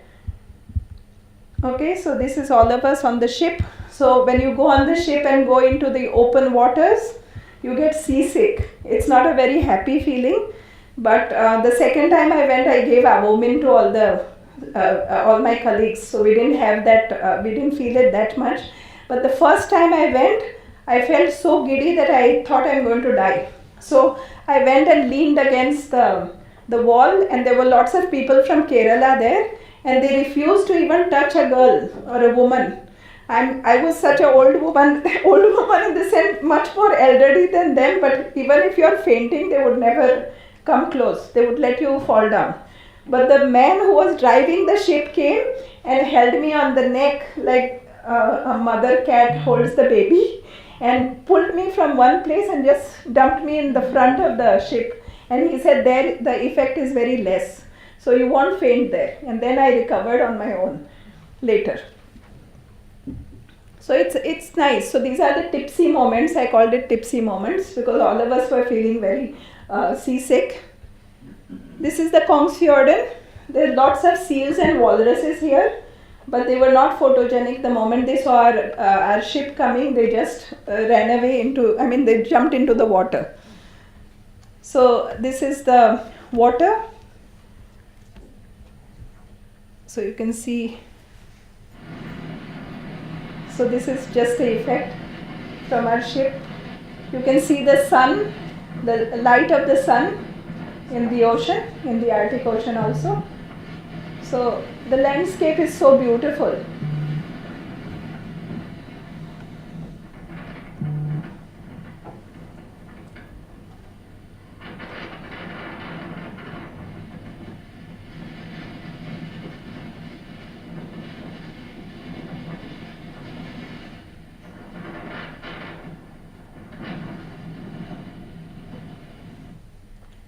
Okay, so this is all of us on the ship. So when you go on the ship and go into the open waters, you get seasick. It's not a very happy feeling, but the second time I went, I gave Avomin to all my colleagues, so we didn't have that, we didn't feel it that much. But the first time I went, I felt so giddy that I thought I'm going to die. So I went and leaned against the wall, and there were lots of people from Kerala there, and they refused to even touch a girl or a woman. I was such an old woman in the sense, much more elderly than them, but even if you're fainting, they would never come close. They would let you fall down. But the man who was driving the ship came and held me on the neck like a mother cat holds the baby, and pulled me from one place and just dumped me in the front of the ship. And he said, there the effect is very less, so you won't faint there. And then I recovered on my own. later. So it's nice. So these are the tipsy moments. I called it tipsy moments because all of us were feeling very seasick. This is the Kongsfjorden. There are lots of seals and walruses here, but they were not photogenic. The moment they saw our ship coming, they just ran away they jumped into the water. So this is the water. So you can see. So this is just the effect from our ship. You can see the sun, the light of the sun in the ocean, in the Arctic Ocean also. So the landscape is so beautiful.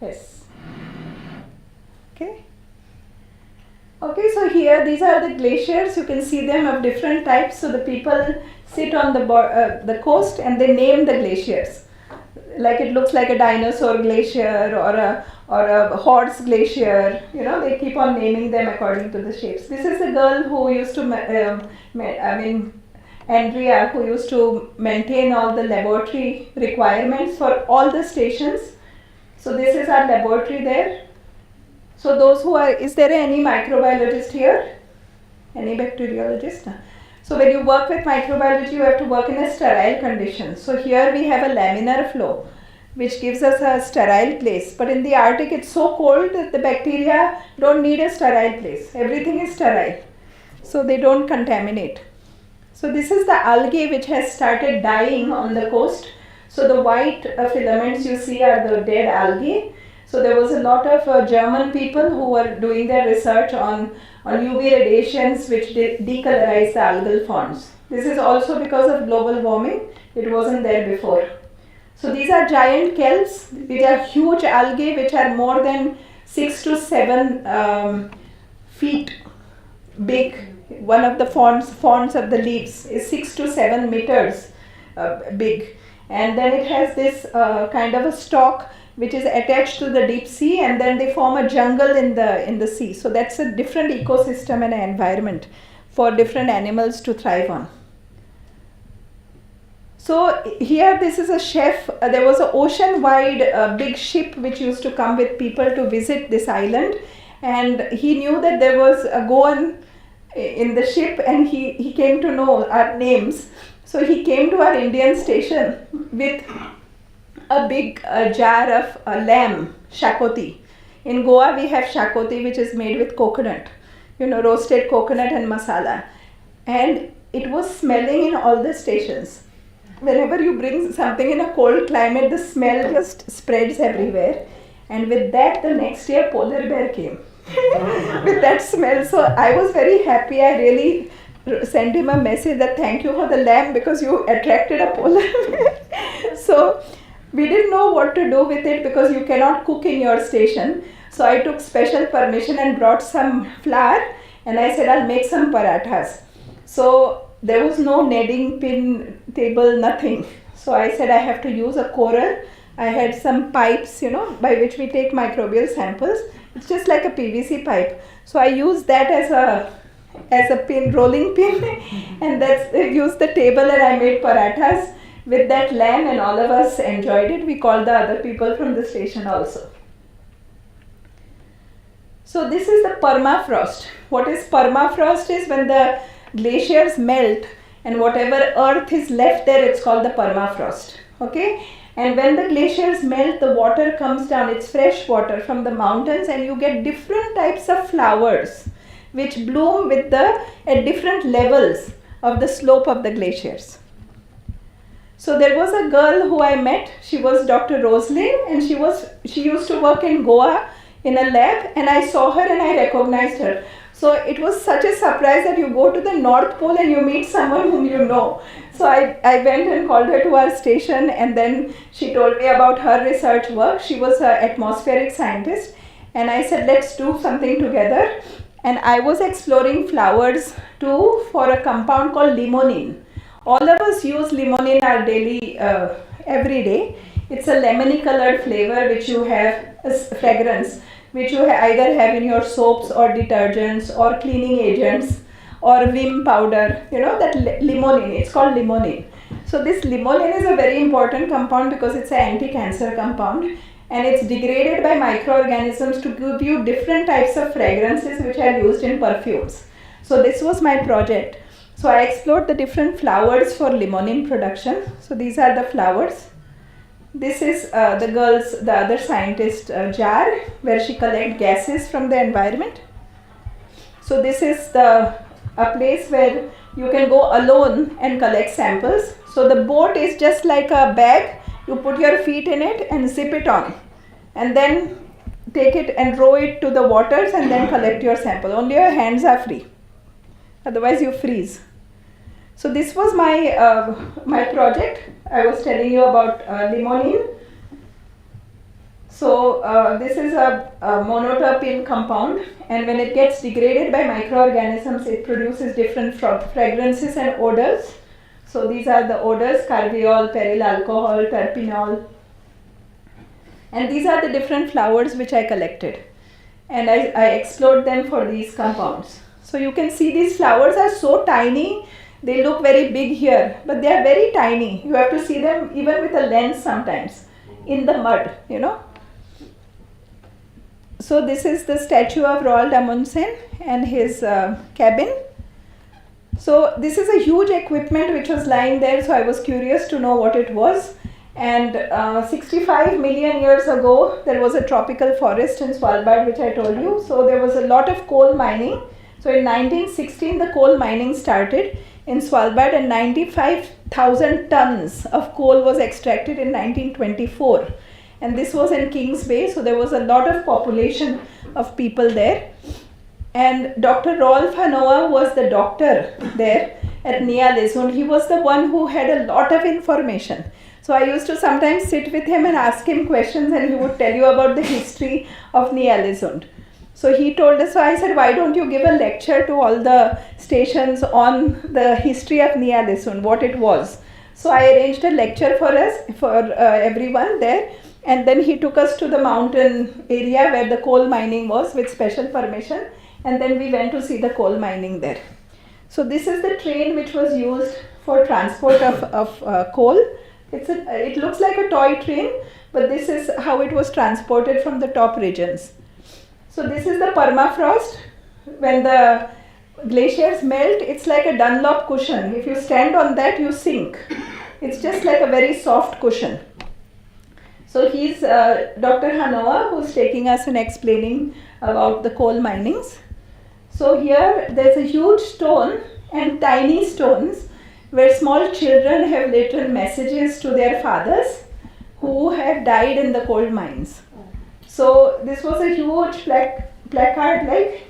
Yes. Okay. Okay, so here these are the glaciers. You can see them of different types. So the people sit on the coast and they name the glaciers. Like it looks like a dinosaur glacier or a horse glacier. You know, they keep on naming them according to the shapes. This is a girl who used to, Andrea, who used to maintain all the laboratory requirements for all the stations. So this is our laboratory there. So those who are, is there any microbiologist here? Any bacteriologist? So when you work with microbiology, you have to work in a sterile condition. So here we have a laminar flow, which gives us a sterile place. But in the Arctic, it's so cold that the bacteria don't need a sterile place. Everything is sterile. So they don't contaminate. So this is the algae which has started dying on the coast. So the white filaments you see are the dead algae. So there was a lot of German people who were doing their research on UV radiations which decolorize the algal fonts. This is also because of global warming. It wasn't there before. So these are giant kelps. These are huge algae which are more than 6 to 7 feet big. One of the fonts of the leaves is 6 to 7 meters big. And then it has this kind of a stalk which is attached to the deep sea, and then they form a jungle in the sea. So that's a different ecosystem and an environment for different animals to thrive on. So here this is a chef. There was an ocean-wide big ship which used to come with people to visit this island, and he knew that there was a Goan in the ship, and he came to know our names. So he came to our Indian station with a big jar of lamb, shakoti. In Goa we have shakoti, which is made with coconut, roasted coconut and masala. And it was smelling in all the stations. Whenever you bring something in a cold climate, the smell just spreads everywhere. And with that, the next year polar bear came with that smell. So I was very happy. I really sent him a message that thank you for the lamb because you attracted a polar bear. So we didn't know what to do with it because you cannot cook in your station. So I took special permission and brought some flour, and I said I'll make some parathas. So there was no kneading pin table, nothing. So I said I have to use a coral. I had some pipes, by which we take microbial samples. It's just like a PVC pipe. So I used that as a pin, rolling pin, and used the table, and I made parathas with that lamb, and all of us enjoyed it. We called the other people from the station also. So this is the permafrost. What is permafrost is when the glaciers melt and whatever earth is left there, it's called the permafrost. Okay? And when the glaciers melt, the water comes down. It's fresh water from the mountains, and you get different types of flowers which bloom at different levels of the slope of the glaciers. So there was a girl who I met. She was Dr. Roslyn, and she used to work in Goa in a lab, and I saw her and I recognized her. So it was such a surprise that you go to the North Pole and you meet someone whom you know. So I went and called her to our station, and then she told me about her research work. She was an atmospheric scientist, and I said, let's do something together. and I was exploring flowers too for a compound called limonene. All of us use limonene in our daily, every day. It's a lemony colored flavor which you have, fragrance, which you either have in your soaps or detergents or cleaning agents or vim powder, that limonene, it's called limonene. So this limonene is a very important compound because it's an anti-cancer compound, and it's degraded by microorganisms to give you different types of fragrances which are used in perfumes. So this was my project. So I explored the different flowers for limonene production. So these are the flowers. This is the other scientist jar where she collects gases from the environment. So this is a place where you can go alone and collect samples. So the boat is just like a bag. You put your feet in it and zip it on, and then take it and row it to the waters and then collect your sample. Only your hands are free, otherwise you freeze. So this was my project. I was telling you about limonene. So this is a monoterpene compound, and when it gets degraded by microorganisms, it produces different fragrances and odors. So these are the odors: carviol, peryl alcohol, terpenol. And these are the different flowers which I collected, and I explored them for these compounds. So you can see these flowers are so tiny. They look very big here, but they are very tiny. You have to see them even with a lens sometimes in the mud, So this is the statue of Roald Amundsen and his cabin. So this is a huge equipment which was lying there, so I was curious to know what it was. And 65 million years ago, there was a tropical forest in Svalbard, which I told you. So there was a lot of coal mining. So in 1916, the coal mining started in Svalbard, and 95,000 tons of coal was extracted in 1924. And this was in Kings Bay, so there was a lot of population of people there. And Dr. Rolf Hanoa was the doctor there at Ny-Ålesund. He was the one who had a lot of information. So I used to sometimes sit with him and ask him questions, and he would tell you about the history of Ny-Ålesund. So he told us, so I said, why don't you give a lecture to all the stations on the history of Ny-Ålesund, what it was. So I arranged a lecture for us, for everyone there. And then he took us to the mountain area where the coal mining was with special permission. And then we went to see the coal mining there. So this is the train which was used for transport of coal. It looks like a toy train, but this is how it was transported from the top regions. So this is the permafrost. When the glaciers melt, it's like a Dunlop cushion. If you stand on that, you sink. It's just like a very soft cushion. So he's Dr. Hanoa, who's taking us and explaining about the coal minings. So here there's a huge stone and tiny stones where small children have written messages to their fathers who have died in the coal mines. So this was a huge placard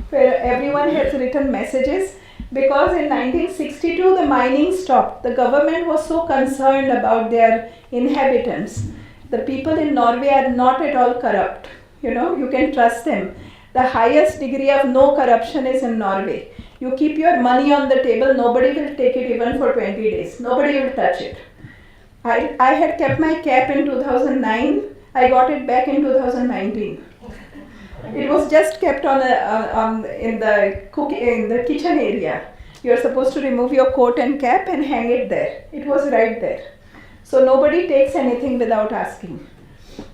where everyone has written messages, because in 1962 the mining stopped. The government was so concerned about their inhabitants. The people in Norway are not at all corrupt. You can trust them. The highest degree of no corruption is in Norway. You keep your money on the table, nobody will take it even for 20 days. Nobody will touch it. I had kept my cap in 2009. I got it back in 2019. It was just kept in the kitchen area. You're supposed to remove your coat and cap and hang it there. It was right there. So nobody takes anything without asking.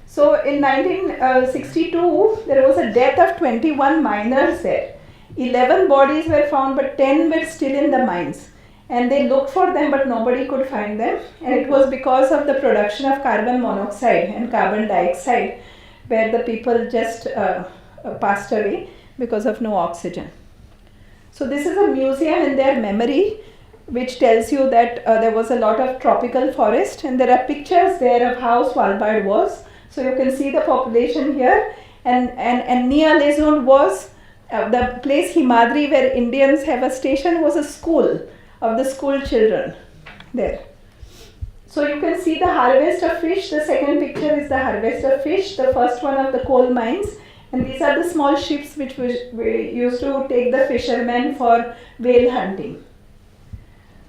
So in 1962, there was a death of 21 miners there. 11 bodies were found, but 10 were still in the mines. And they looked for them, but nobody could find them. And it was because of the production of carbon monoxide and carbon dioxide, where the people just passed away because of no oxygen. So this is a museum in their memory, which tells you that there was a lot of tropical forest, and there are pictures there of how Svalbard was. So you can see the population here, and Ny-Ålesund was the place Himadri, where Indians have a station, was a school of the school children there. So you can see the harvest of fish. The second picture is the harvest of fish, the first one of the coal mines, And these are the small ships which we used to take the fishermen for whale hunting.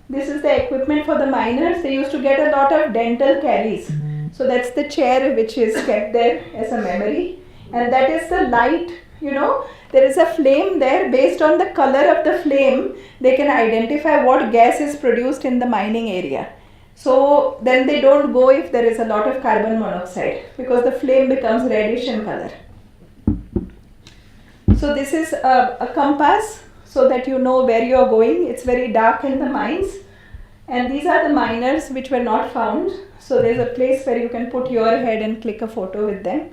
This is the equipment for the miners. They used to get a lot of dental caries. So that's the chair which is kept there as a memory. And that is the light, there is a flame there. Based on the color of the flame, they can identify what gas is produced in the mining area. So then they don't go if there is a lot of carbon monoxide, because the flame becomes reddish in color. So this is a compass, so that you know where you are going. It's very dark in the mines. And these are the miners which were not found. So there's a place where you can put your head and click a photo with them.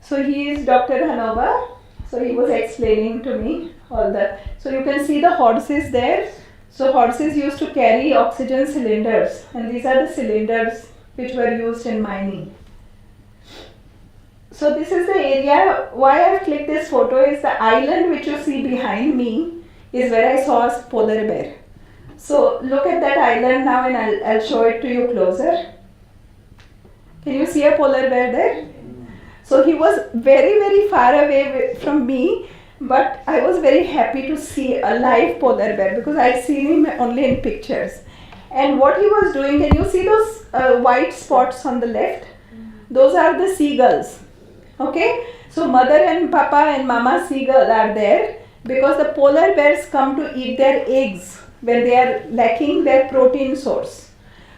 So he is Dr. Hanova. So he was explaining to me all that. So you can see the horses there. So horses used to carry oxygen cylinders, and these are the cylinders which were used in mining. So this is the area. Why I have clicked this photo is the island which you see behind me is where I saw a polar bear. So look at that island now, and I'll show it to you closer. Can you see a polar bear there? So he was very, very far away from me, but I was very happy to see a live polar bear because I'd seen him only in pictures. And what he was doing, can you see those white spots on the left? Those are the seagulls. Okay, so mother and papa and mama seagull are there because the polar bears come to eat their eggs when they are lacking their protein source.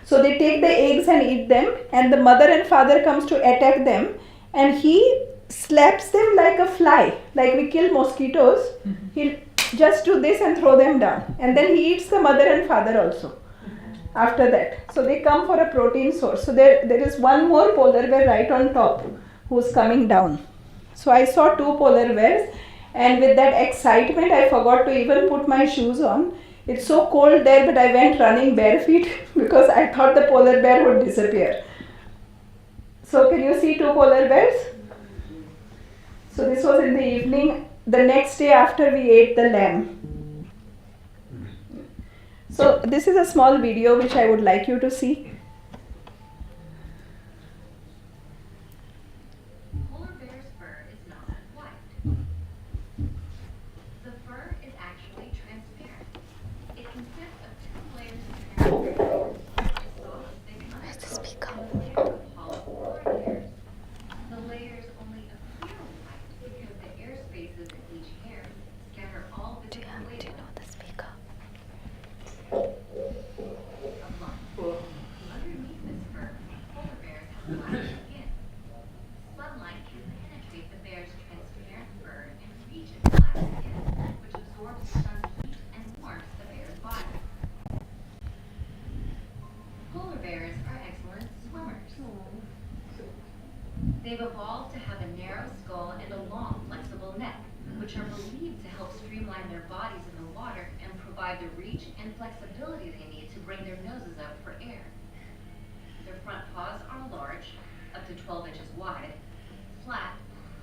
So they take the eggs and eat them, and the mother and father comes to attack them, and he slaps them like a fly, like we kill mosquitoes. He'll just do this and throw them down, and then he eats the mother and father also after that. So they come for a protein source. So there is one more polar bear right on top who's coming down. So I saw two polar bears, and with that excitement I forgot to even put my shoes on. It's so cold there, but I went running bare feet because I thought the polar bear would disappear. So can you see two polar bears? So this was in the evening, the next day after we ate the lamb. So this is a small video which I would like you to see. Polar bear's fur is not white. The fur is actually transparent. It consists of two layers of transparent the layers only appear white because the air spaces in each hair scatter all the different layers of light. Underneath this fur, polar bears have black skin. Sunlight can penetrate the bear's transparent fur and reach its black skin, which absorbs the sun's heat and warms the bear's body. Polar bears are excellent swimmers. They've evolved to have a narrow skull and a long, flexible neck, which are believed to help streamline their bodies in the water and provide the reach and flexibility they need to bring their noses up for air. Their front paws are large, up to 12 inches wide, flat,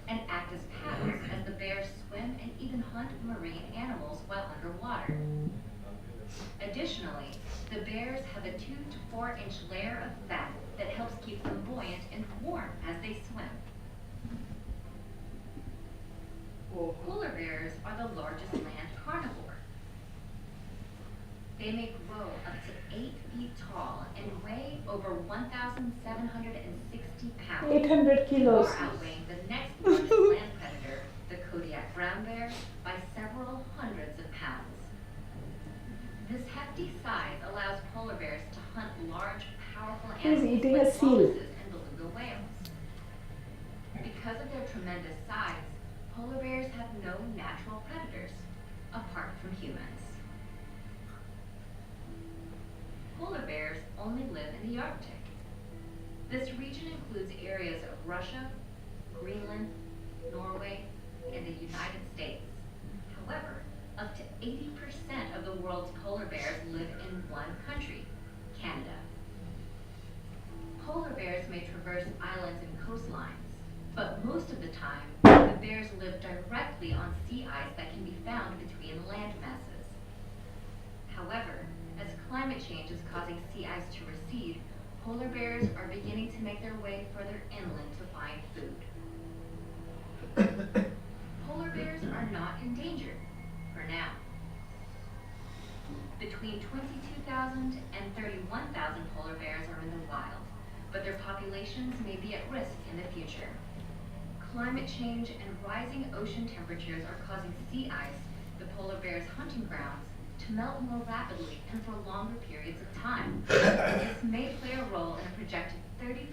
and act as paddles as the bears swim and even hunt marine animals while underwater. Additionally, the bears have a 2 to 4 inch layer of fat that helps keep them buoyant and warm as they swim. Polar bears are the largest land carnivore. They may grow up to 8 feet tall and weigh over 1,760 pounds. 800 kilos. Far outweighing the next largest land predator, the Kodiak brown bear, by several hundreds of pounds. This hefty size allows polar bears to hunt large, powerful He's animals eating like a seal. walruses and beluga whales. Because of their tremendous size, polar bears have no natural predators, apart from humans. Polar bears only live in the Arctic. This region includes areas of Russia, Greenland, Norway, and the United States. However, up to 80% of the world's polar bears live in one country, Canada. Polar bears may traverse islands and coastlines, but most of the time, the bears live directly on sea ice that can be found between land masses. However, as climate change is causing sea ice to recede, polar bears are beginning to make their way further inland to find food. 22,000 and 31,000 polar bears are in the wild, but their populations may be at risk in the future. Climate change and rising ocean temperatures are causing sea ice, the polar bears' hunting grounds, to melt more rapidly and for longer periods of time. This may play a role in a projected 30%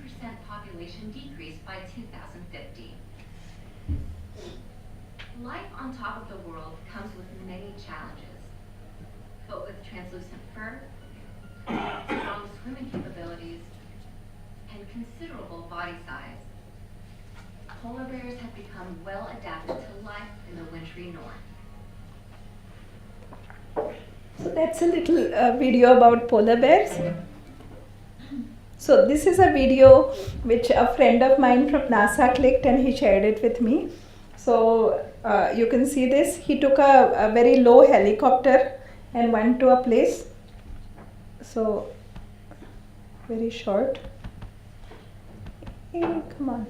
population decrease by 2050. Life on top of the world comes with many challenges, but with translucent fur, strong swimming capabilities, and considerable body size, polar bears have become well adapted to life in the wintry north. So that's a little video about polar bears. So this is a video which a friend of mine from NASA clicked and he shared it with me. So you can see this. He took a very low helicopter and went to a place. So very short. Hey, come on.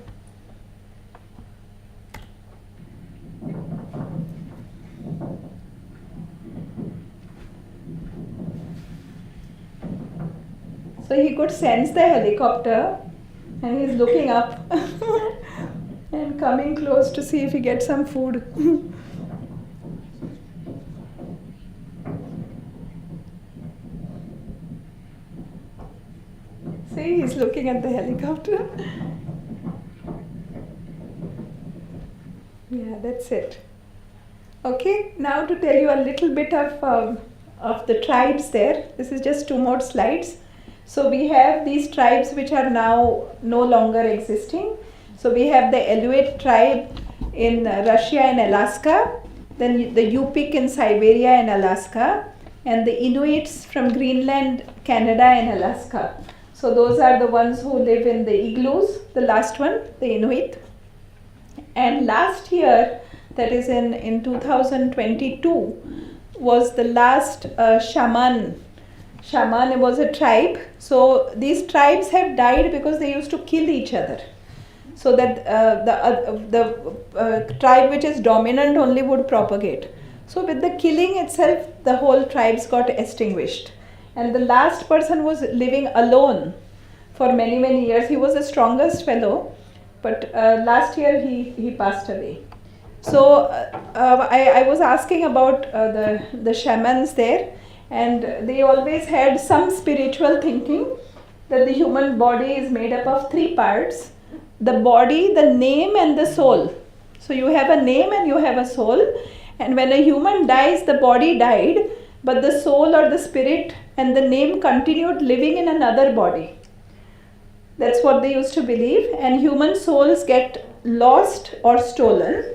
So he could sense the helicopter and he's looking up and coming close to see if he gets some food. See, he's looking at the helicopter. Yeah, that's it. Okay, now to tell you a little bit of the tribes there. This is just 2 more slides. So we have these tribes which are now no longer existing. So we have the Aleut tribe in Russia and Alaska, then the Yupik in Siberia and Alaska, and the Inuits from Greenland, Canada and Alaska. So those are the ones who live in the igloos, the last one, the Inuit. And last year, that is in 2022, was the last shaman. Shaman was a tribe. So these tribes have died because they used to kill each other. So that the tribe which is dominant only would propagate. So with the killing itself, the whole tribes got extinguished. And the last person was living alone for many, many years. He was the strongest fellow, but last year he passed away. So I was asking about the shamans there, and they always had some spiritual thinking that the human body is made up of 3 parts: the body, the name and the soul. So you have a name and you have a soul, and when a human dies, the body died, but the soul or the spirit and the name continued living in another body. That's what they used to believe. And human souls get lost or stolen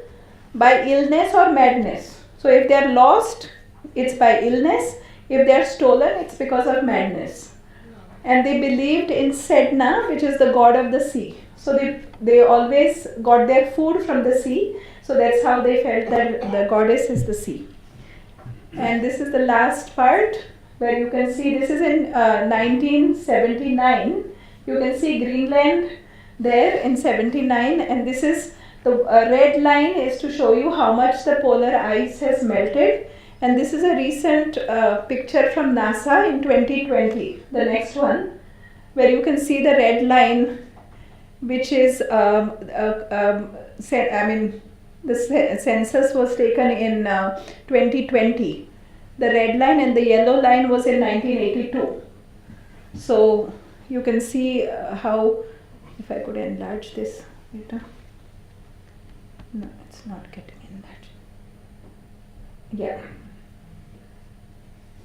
by illness or madness. So if they are lost, it's by illness. If they are stolen, it's because of madness. And they believed in Sedna, which is the god of the sea. So they always got their food from the sea. So that's how they felt that the goddess is the sea. And this is the last part where you can see, this is in 1979. You can see Greenland there in 79, and this is the red line is to show you how much the polar ice has melted. And this is a recent picture from NASA in 2020, the next one, where you can see the red line, which is, the census was taken in 2020. The red line and the yellow line was in 1982. So you can see how, if I could enlarge this later. No, it's not getting enlarged. Yeah.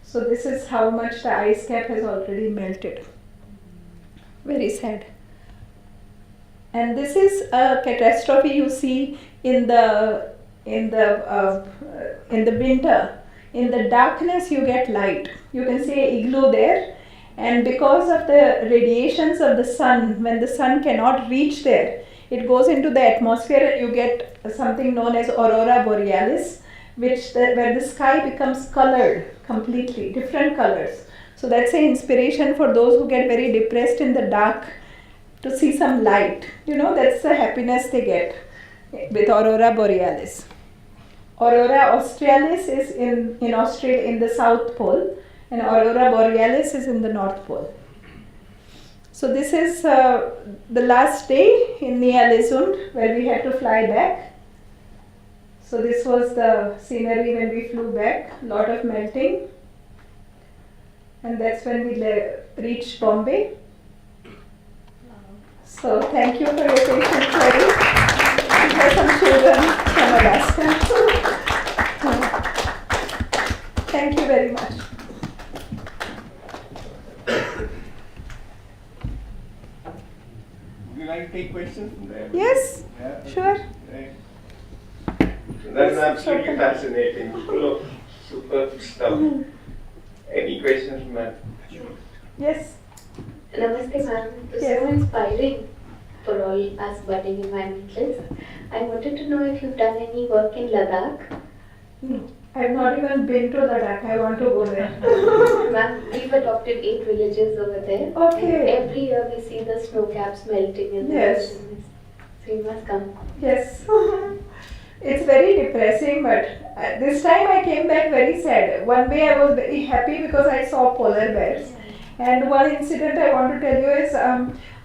So this is how much the ice cap has already melted. Very sad. And this is a catastrophe you see in the winter. In the darkness you get light. You can see an igloo there, and because of the radiations of the sun, when the sun cannot reach there, it goes into the atmosphere and you get something known as aurora borealis, where the sky becomes colored completely, different colors. So that's an inspiration for those who get very depressed in the dark to see some light. You know, that's the happiness they get with aurora borealis. Aurora australis is in Australia, in the South Pole, and aurora borealis is in the North Pole. So this is the last day in Ny-Ålesund where we had to fly back. So this was the scenery when we flew back, lot of melting. And that's when we reached Bombay. So thank you for your patience, Larry. We have some children from Alaska. Thank you very much. Would you like to take questions from there? Yes, Yeah. sure. Right. That's absolutely fascinating. Full of superb stuff. Any questions, ma'am? Yes. Namaste ma'am, it was Yes. so inspiring for all us budding environmentalists. I wanted to know if you've done any work in Ladakh. No, I've not even been to Ladakh. I want to go there. Ma'am, we've adopted 8 villages over there. Okay. And every year we see the snow caps melting in the Yes. ocean. So you must come. Yes. It's very depressing, but this time I came back very sad. One way I was very happy because I saw polar bears. And one incident I want to tell you is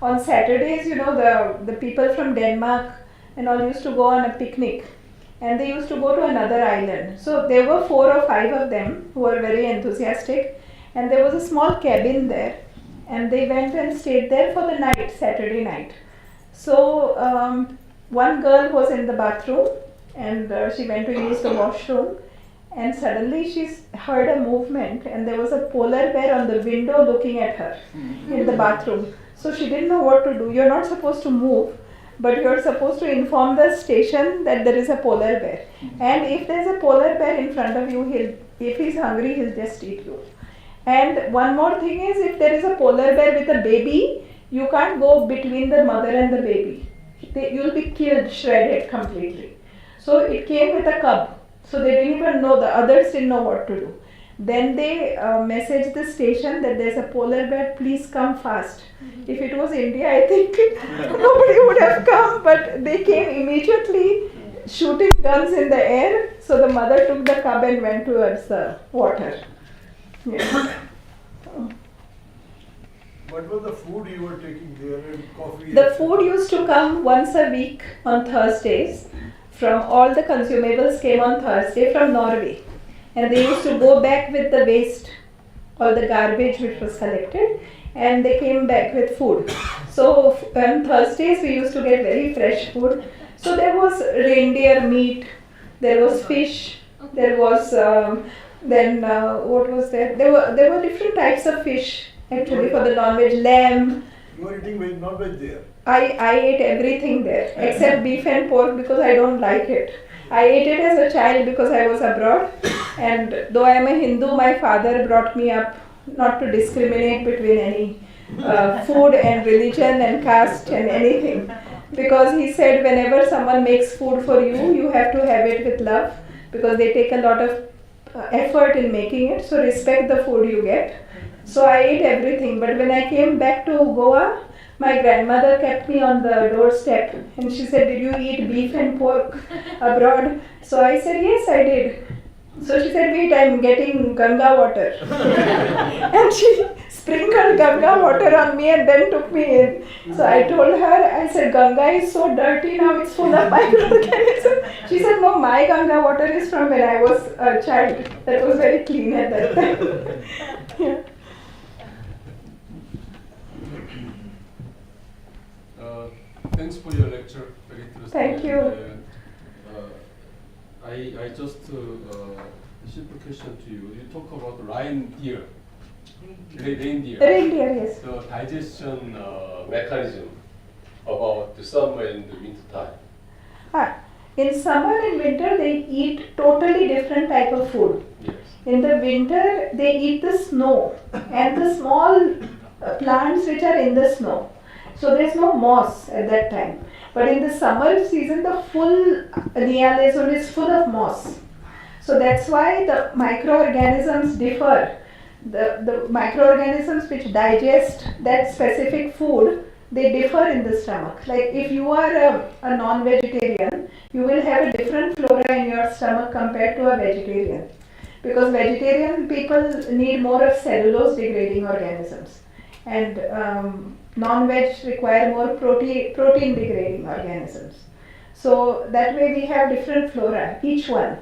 on Saturdays, the people from Denmark and all used to go on a picnic. And they used to go to another island. So there were 4 or 5 of them who were very enthusiastic. And there was a small cabin there. And they went and stayed there for the night, Saturday night. So one girl was in the bathroom and she went to use the washroom. And suddenly she heard a movement and there was a polar bear on the window looking at her in the bathroom. So she didn't know what to do. You're not supposed to move, but you're supposed to inform the station that there is a polar bear. And if there's a polar bear in front of you, if he's hungry, he'll just eat you. And one more thing is, if there is a polar bear with a baby, you can't go between the mother and the baby. You'll be killed, shredded completely. So it came with a cub. So they didn't even know, the others didn't know what to do. Then they messaged the station that there's a polar bear, please come fast. If it was India, I think nobody would have come, but they came immediately shooting guns in the air. So the mother took the cub and went towards the water. Yeah. What was the food you were taking there and coffee? The food used to come once a week on Thursdays. From all the consumables came on Thursday from Norway. And they used to go back with the waste, all the garbage which was collected, and they came back with food. So on Thursdays we used to get very fresh food. So there was reindeer meat, there was fish, there was what was there? There were different types of fish actually for the non-veg, lamb. You were eating veg, not veg there. I ate everything there except beef and pork because I don't like it. I ate it as a child because I was abroad, and though I am a Hindu, my father brought me up not to discriminate between any food and religion and caste and anything, because he said whenever someone makes food for you, you have to have it with love because they take a lot of effort in making it, so respect the food you get. So I ate everything, but when I came back to Goa, my grandmother kept me on the doorstep and she said, did you eat beef and pork abroad? So I said, yes, I did. So she said, wait, I'm getting Ganga water. And she sprinkled Ganga water on me and then took me in. So I told her, I said, Ganga is so dirty now, it's full of microorganisms. She said, no, my Ganga water is from when I was a child. That was very clean at that time. Yeah. Thanks for your lecture. Very interesting. Thank you. I just a simple question to you. You talk about reindeer. Reindeer. Reindeer, yes. The digestion mechanism about the summer and the winter time. In summer and winter, they eat totally different type of food. Yes. In the winter, they eat the snow and the small plants which are in the snow. So there's no moss at that time. But in the summer season, the full Ny-Ålesund is full of moss. So that's why the microorganisms differ. The microorganisms which digest that specific food, they differ in the stomach. Like if you are a non-vegetarian, you will have a different flora in your stomach compared to a vegetarian. because vegetarian people need more of cellulose degrading organisms, and non-veg require more protein degrading organisms. So that way we have different flora, each one.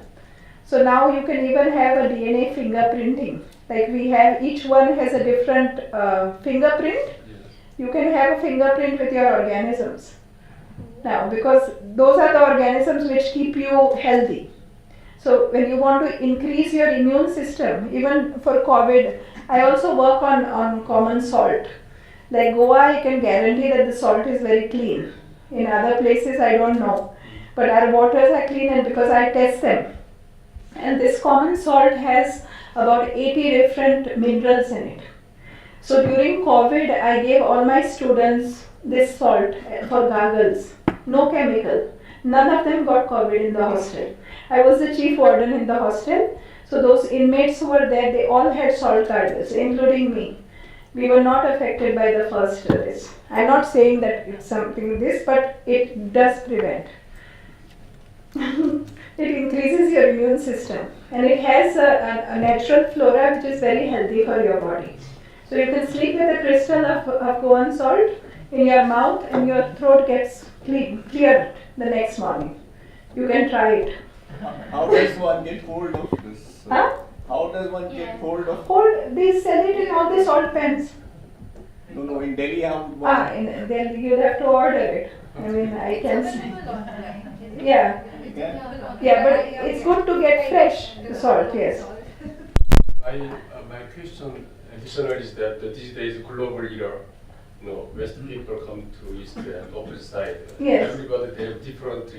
So now you can even have a DNA fingerprinting. Like we have, each one has a different fingerprint. You can have a fingerprint with your organisms. Now, because those are the organisms which keep you healthy. So when you want to increase your immune system, even for COVID, I also work on common salt. Like Goa, I can guarantee that the salt is very clean. In other places, I don't know. But our waters are clean, and because I test them. And this common salt has about 80 different minerals in it. So during COVID, I gave all my students this salt for gargles. No chemical. None of them got COVID in the hostel. I was the chief warden in the hostel. So those inmates who were there, they all had salt gargles, including me. We were not affected by the first this. I'm not saying that it's something this, but it does prevent. It increases your immune system, and it has a natural flora which is very healthy for your body. So you can sleep with a crystal of Goan salt in your mouth, and your throat gets clear the next morning. You can try it. How does one get hold of this? Huh? How does one get hold of? They sell it in all the salt pens. No, in Delhi, how would one? In Delhi you'll have to order it. I mean, I can see. Yeah. Yeah, but it's good to get fresh salt, yes. My question additional is that these days global era, West people come to East and opposite side. Yes. Everybody they have different,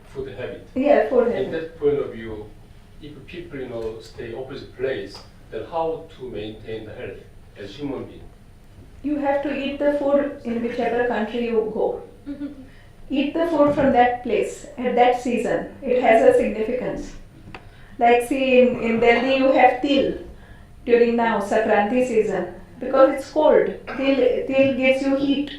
food habit. Yeah, food In habit. that point of view, if people, stay opposite place, then how to maintain the health as human being? You have to eat the food in whichever country you go. Eat the food from that place at that season. It has a significance. Like see in Delhi you have til during now Sankranti season because it's cold. Til gives you heat.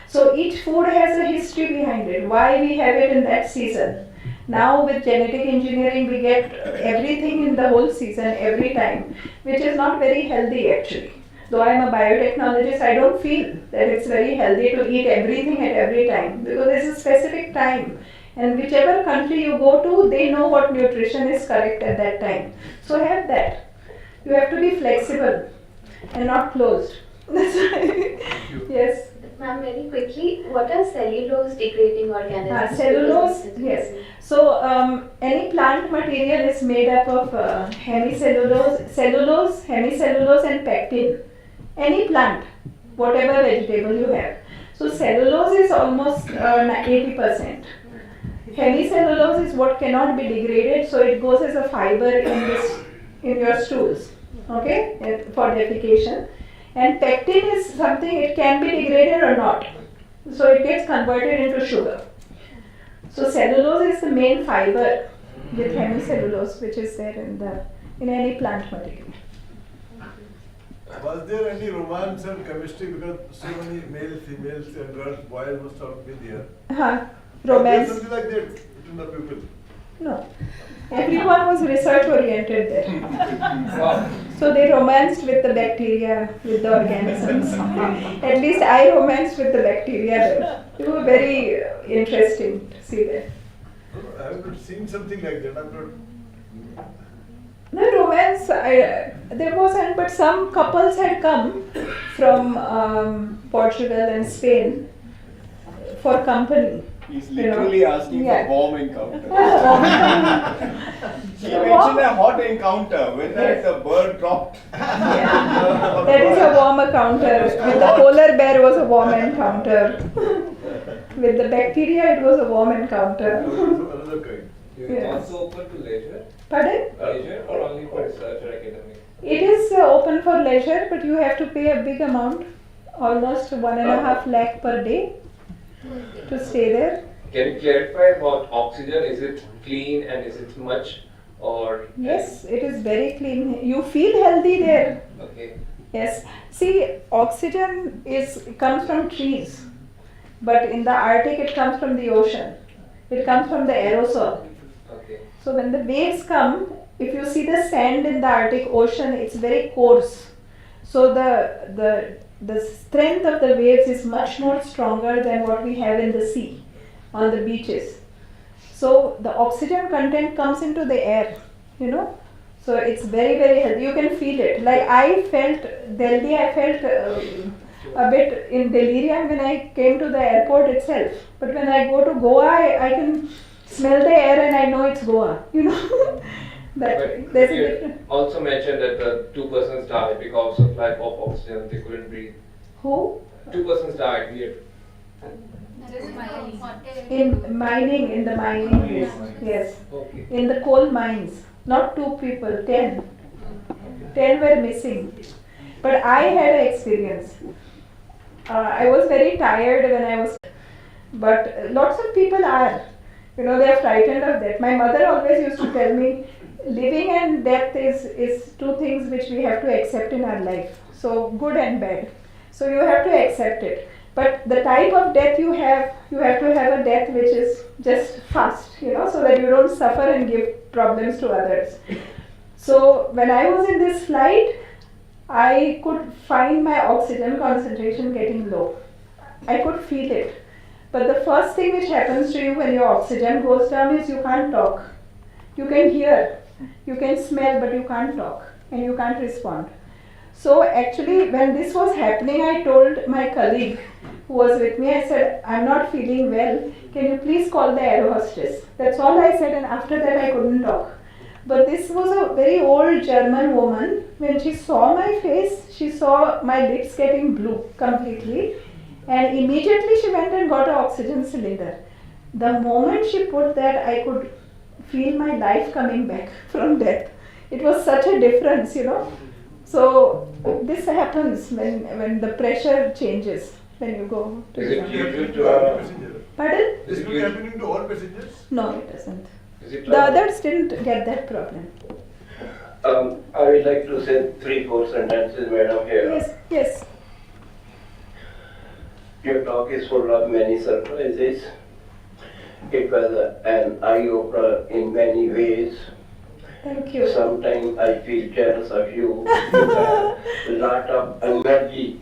So each food has a history behind it. Why we have it in that season. Now with genetic engineering we get everything in the whole season every time, which is not very healthy actually. Though I am a biotechnologist, I don't feel that it's very healthy to eat everything at every time because there's a specific time. And whichever country you go to, they know what nutrition is correct at that time. So have that. You have to be flexible and not closed. That's right. Yes. Ma'am, very quickly, what are cellulose degrading organisms? Cellulose, yes. So any plant material is made up of hemicellulose, cellulose, hemicellulose and pectin. Any plant, whatever vegetable you have. So cellulose is almost 80%. Hemicellulose is what cannot be degraded, so it goes as a fiber in your stools, okay, for defecation. And pectin is something, it can be degraded or not. So it gets converted into sugar. So cellulose is the main fiber with hemicellulose, which is there in any plant material. Was there any romance and chemistry because so many males, females and girls, boys must have been there? Romance. Something like that between the people. No. Everyone was research oriented there. So they romanced with the bacteria, with the organisms. At least I romanced with the bacteria there. It was very interesting to see that. I have not seen something like that. I'm not. The romance, there wasn't, but some couples had come from Portugal and Spain for company. He's literally asking Yeah. for warm encounter. He Warm? mentioned a hot encounter when Yes. the bird dropped. Yeah. That is a warm encounter. With the polar bear was a warm encounter. With the bacteria it was a warm encounter. Another kind. Yes. Also open to leisure? Pardon? Leisure or only for research or academic? It is open for leisure, but you have to pay a big amount, almost 1.5 lakh per day to stay there. Can you clarify about oxygen? Is it clean and is it much or? Yes, it is very clean. You feel healthy there. Okay. Yes. See, oxygen comes from trees, but in the Arctic it comes from the ocean. It comes from the aerosol. Okay. So when the waves come, if you see the sand in the Arctic Ocean, it's very coarse. So the strength of the waves is much more stronger than what we have in the sea, on the beaches. So the oxygen content comes into the air, you know. So it's very, very healthy. You can feel it. Like I felt Delhi, I felt a bit in delirium when I came to the airport itself. But when I go to Goa, I can smell the air and I know it's Goa, you know. But There's a you difference. also mentioned that the two persons died because of lack of oxygen. They couldn't breathe. Who? Two persons died here. In mining, in the mining, yes. Okay. In the coal mines, not 2 people, 10. 10 were missing. But I had an experience. I was very tired when I was, but lots of people are, you know, they are frightened of death. My mother always used to tell me, living and death is 2 things which we have to accept in our life. So good and bad. So you have to accept it. But the type of death you have to have a death which is just fast, you know, so that you don't suffer and give problems to others. So when I was in this flight, I could find my oxygen concentration getting low. I could feel it. But the first thing which happens to you when your oxygen goes down is you can't talk. You can hear, you can smell, but you can't talk and you can't respond. So actually when this was happening, I told my colleague who was with me, I said, I'm not feeling well, can you please call the air hostess? That's all I said, and after that I couldn't talk. But this was a very old German woman. When she saw my face, she saw my lips getting blue completely, and immediately she went and got an oxygen cylinder. The moment she put that, I could feel my life coming back from death. It was such a difference, you know. So this happens when the pressure changes when you go to Is it some- usual to Passengers. Pardon? This will be happening to all passengers? No, it doesn't. Is it The others didn't get that problem. I would like to say 3-4 sentences, madam, here. Yes, yes. Your talk is full of many surprises. It was an eye-opener in many ways. Thank you. Sometimes I feel jealous of you. You have a lot of energy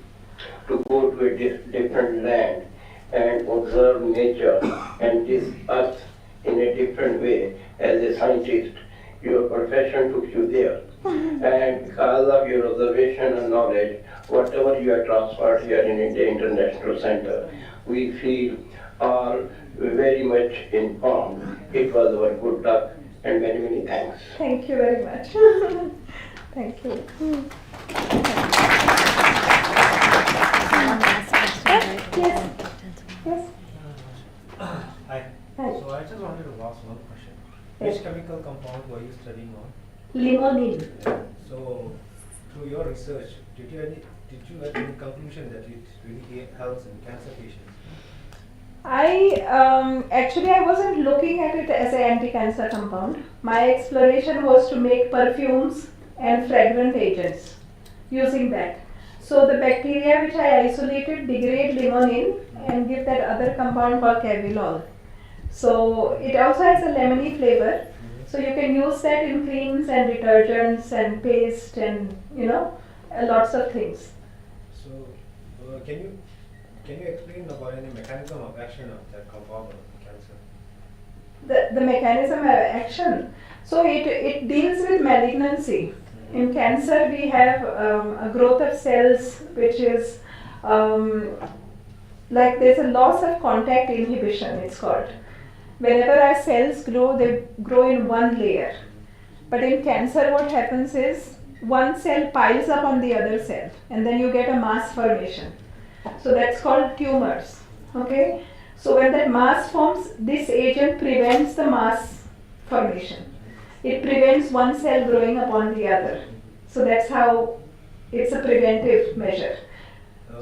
to go to a different land and observe nature and this earth in a different way. As a scientist, your profession took you there. And because of your observation and knowledge, whatever you have transferred here in India International Center, we feel all very much informed. It was our good luck and many, many thanks. Thank you very much. Thank you. Yes. Yes. Hi. Hi. So I just wanted to ask one question. Yes. Which chemical compound were you studying on? Limonene. So through your research, did you have any conclusion that it really helps in cancer patients? I wasn't looking at it as an anti-cancer compound. My exploration was to make perfumes and fragrant agents using that. So the bacteria which I isolated degrade limonene and give that other compound called cavilol. So it also has a lemony flavor. So you can use that in creams and detergents and paste and lots of things. So can you explain about any mechanism of action of that compound on cancer? The mechanism of action. So it deals with malignancy. In cancer, we have a growth of cells which is like there's a loss of contact inhibition, it's called. Whenever our cells grow, they grow in one layer. But in cancer, what happens is one cell piles up on the other cell, and then you get a mass formation. So that's called tumors. Okay? So when that mass forms, this agent prevents the mass formation. It prevents one cell growing upon the other. So that's how it's a preventive measure.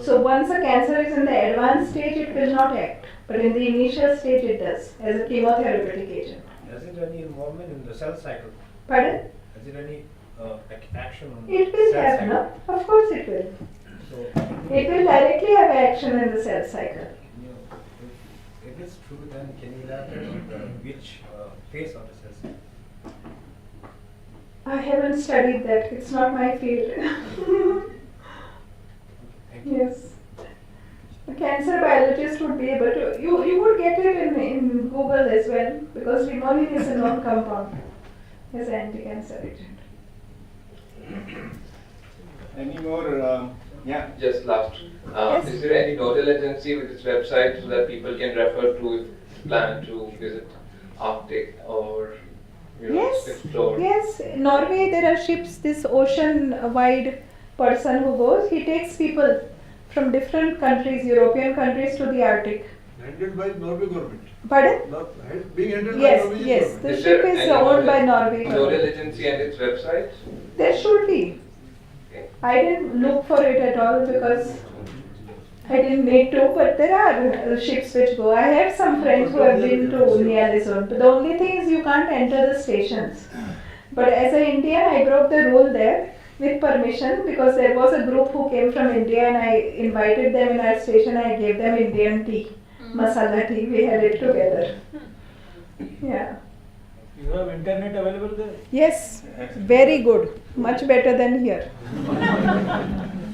So once a cancer is in the advanced stage, it will not act. But in the initial stage, it does as a chemotherapeutic agent. Has it any involvement in the cell cycle? Pardon? Has it any action on It will cell have, cycle? no? Of course it will. So It will directly have action in the cell cycle. if it's true, then can you elaborate on which phase of the cell cycle? I haven't studied that. It's not my field. Yes. A cancer biologist would be able to. You would get it in Google as well because limonene is a known compound as an anti-cancer agent. Any more? Yeah. Just last. Yes. Is there any nodal agency with its website so that people can refer to if plan to visit Arctic or Yes, explore? yes. In Norway, there are ships. This ocean-wide person who goes, he takes people from different countries, European countries, to the Arctic. Handled by Norway government. Pardon? Being handled by Yes, Norwegian yes. government. The Is ship there is any owned by Norway nodal government. agency and its website? There should be. I didn't look for it at all because I didn't need to, but there are ships which go. I have some friends who have been to Nialison, but the only thing is you can't enter the stations. But as an Indian, I broke the rule there with permission because there was a group who came from India and I invited them in our station. I gave them Indian tea, masala tea. We had it together. Yeah. You have internet available there? Yes, very good. Much better than here.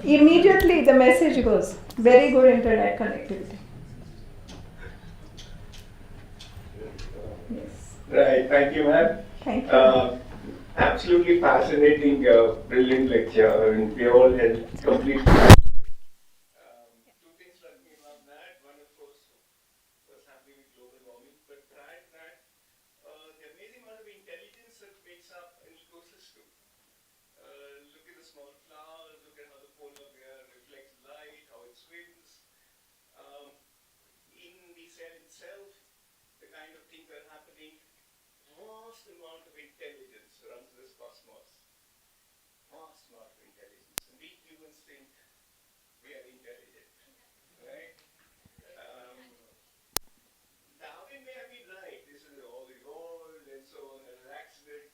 Immediately the message goes. Very good internet connectivity. Yes. Right. Thank you, ma'am. Thank you. Absolutely fascinating, brilliant lecture, and we all had complete. Two things struck me about that. One, of course, what's happening with global warming, but prior to that, the amazing amount of intelligence that makes up an ecosystem. Look at the small flowers, look at how the polar bear reflects light, how it swims. In the cell itself, the kind of things that are happening, vast amount of intelligence runs this cosmos. Vast amount of intelligence. And we humans think we are intelligent, right? Darwin may have been right. This is all evolved and so on, an accident.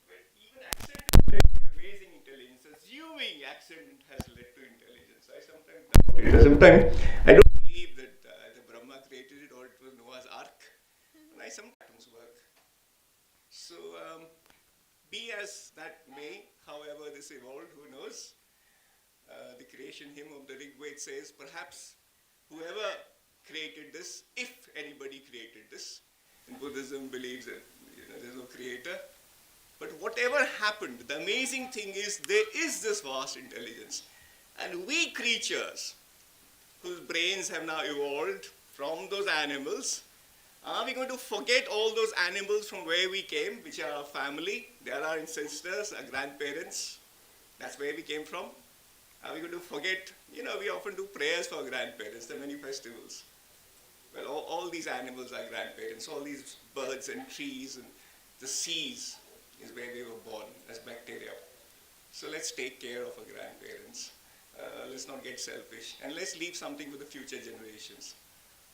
But even accident has led to amazing intelligence. Assuming accident has led to intelligence. I sometimes doubt it. Sometimes I don't believe that the Brahma created it or it was Noah's Ark. And I sometimes work. So, be as that may, however this evolved, who knows? The creation hymn of the Rigveda says, perhaps whoever created this, if anybody created this, and Buddhism believes that there's no creator. But whatever happened, the amazing thing is there is this vast intelligence. And we creatures, whose brains have now evolved from those animals, are we going to forget all those animals from where we came, which are our family? They are our ancestors, our grandparents. That's where we came from. Are we going to forget? We often do prayers for our grandparents. There are many festivals. Well, all these animals are grandparents. All these birds and trees and the seas is where they were born as bacteria. So let's take care of our grandparents. Let's not get selfish. And let's leave something for the future generations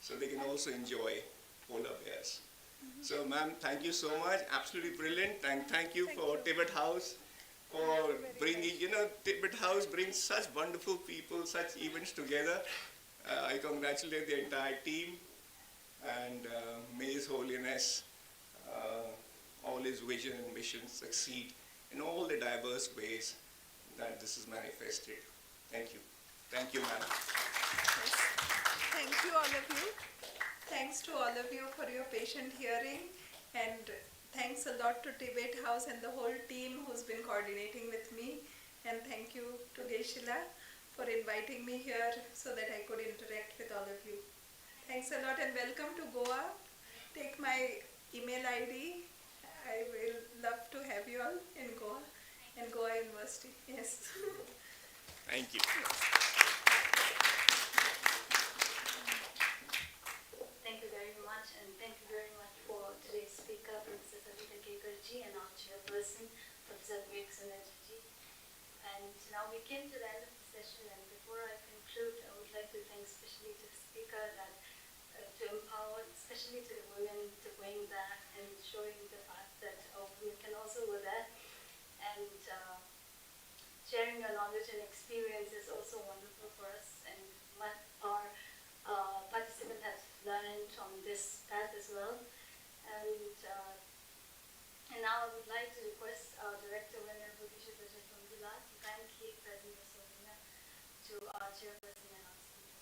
so they can also enjoy polar bears. So, ma'am, thank you so much. Absolutely brilliant. And thank you for Tibet House for bringing, Tibet House brings such wonderful people, such events together. I congratulate the entire team and may His Holiness, all his vision and mission succeed in all the diverse ways that this is manifested. Thank you. Thank you, ma'am. Yes. Thank you, all of you. Thanks to all of you for your patient hearing, and thanks a lot to Tibet House and the whole team who's been coordinating with me. And thank you to Geshila for inviting me here so that I could interact with all of you. Thanks a lot and welcome to Goa. Take my email ID. I will love to have you all in Goa and Goa University. Yes. Thank you. Thank you very much, and thank you very much for today's speaker, Professor Ecology, and our chairperson, Professor Ecology. And now we came to the end of the session, and before I conclude, I would like to thank especially to the speaker that to empower, especially to the women, to going there and showing the fact that women can also go there, and sharing your knowledge and experience is also wonderful for us, and what our participants have learned on this path as well. And now now I would like to request our Director Venerable Bishop from Gujarat to kindly present the souvenir to our chairperson and our speaker.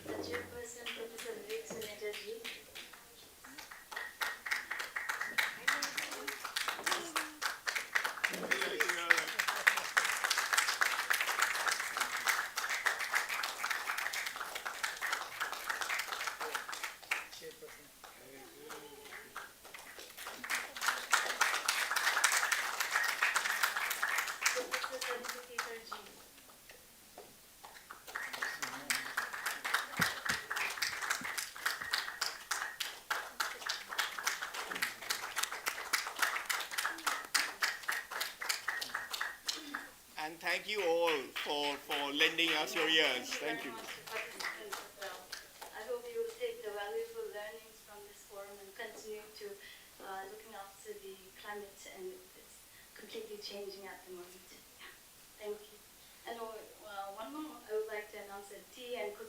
The chairperson, Professor Vivek Suneja ji. Professor Sanjit ji. And thank you all for lending us your ears. Thank you. I hope you will take the valuable learnings from this forum and continue to looking after the climate, and it's completely changing at the moment. Thank you. And one more, I would like to announce that tea and cookies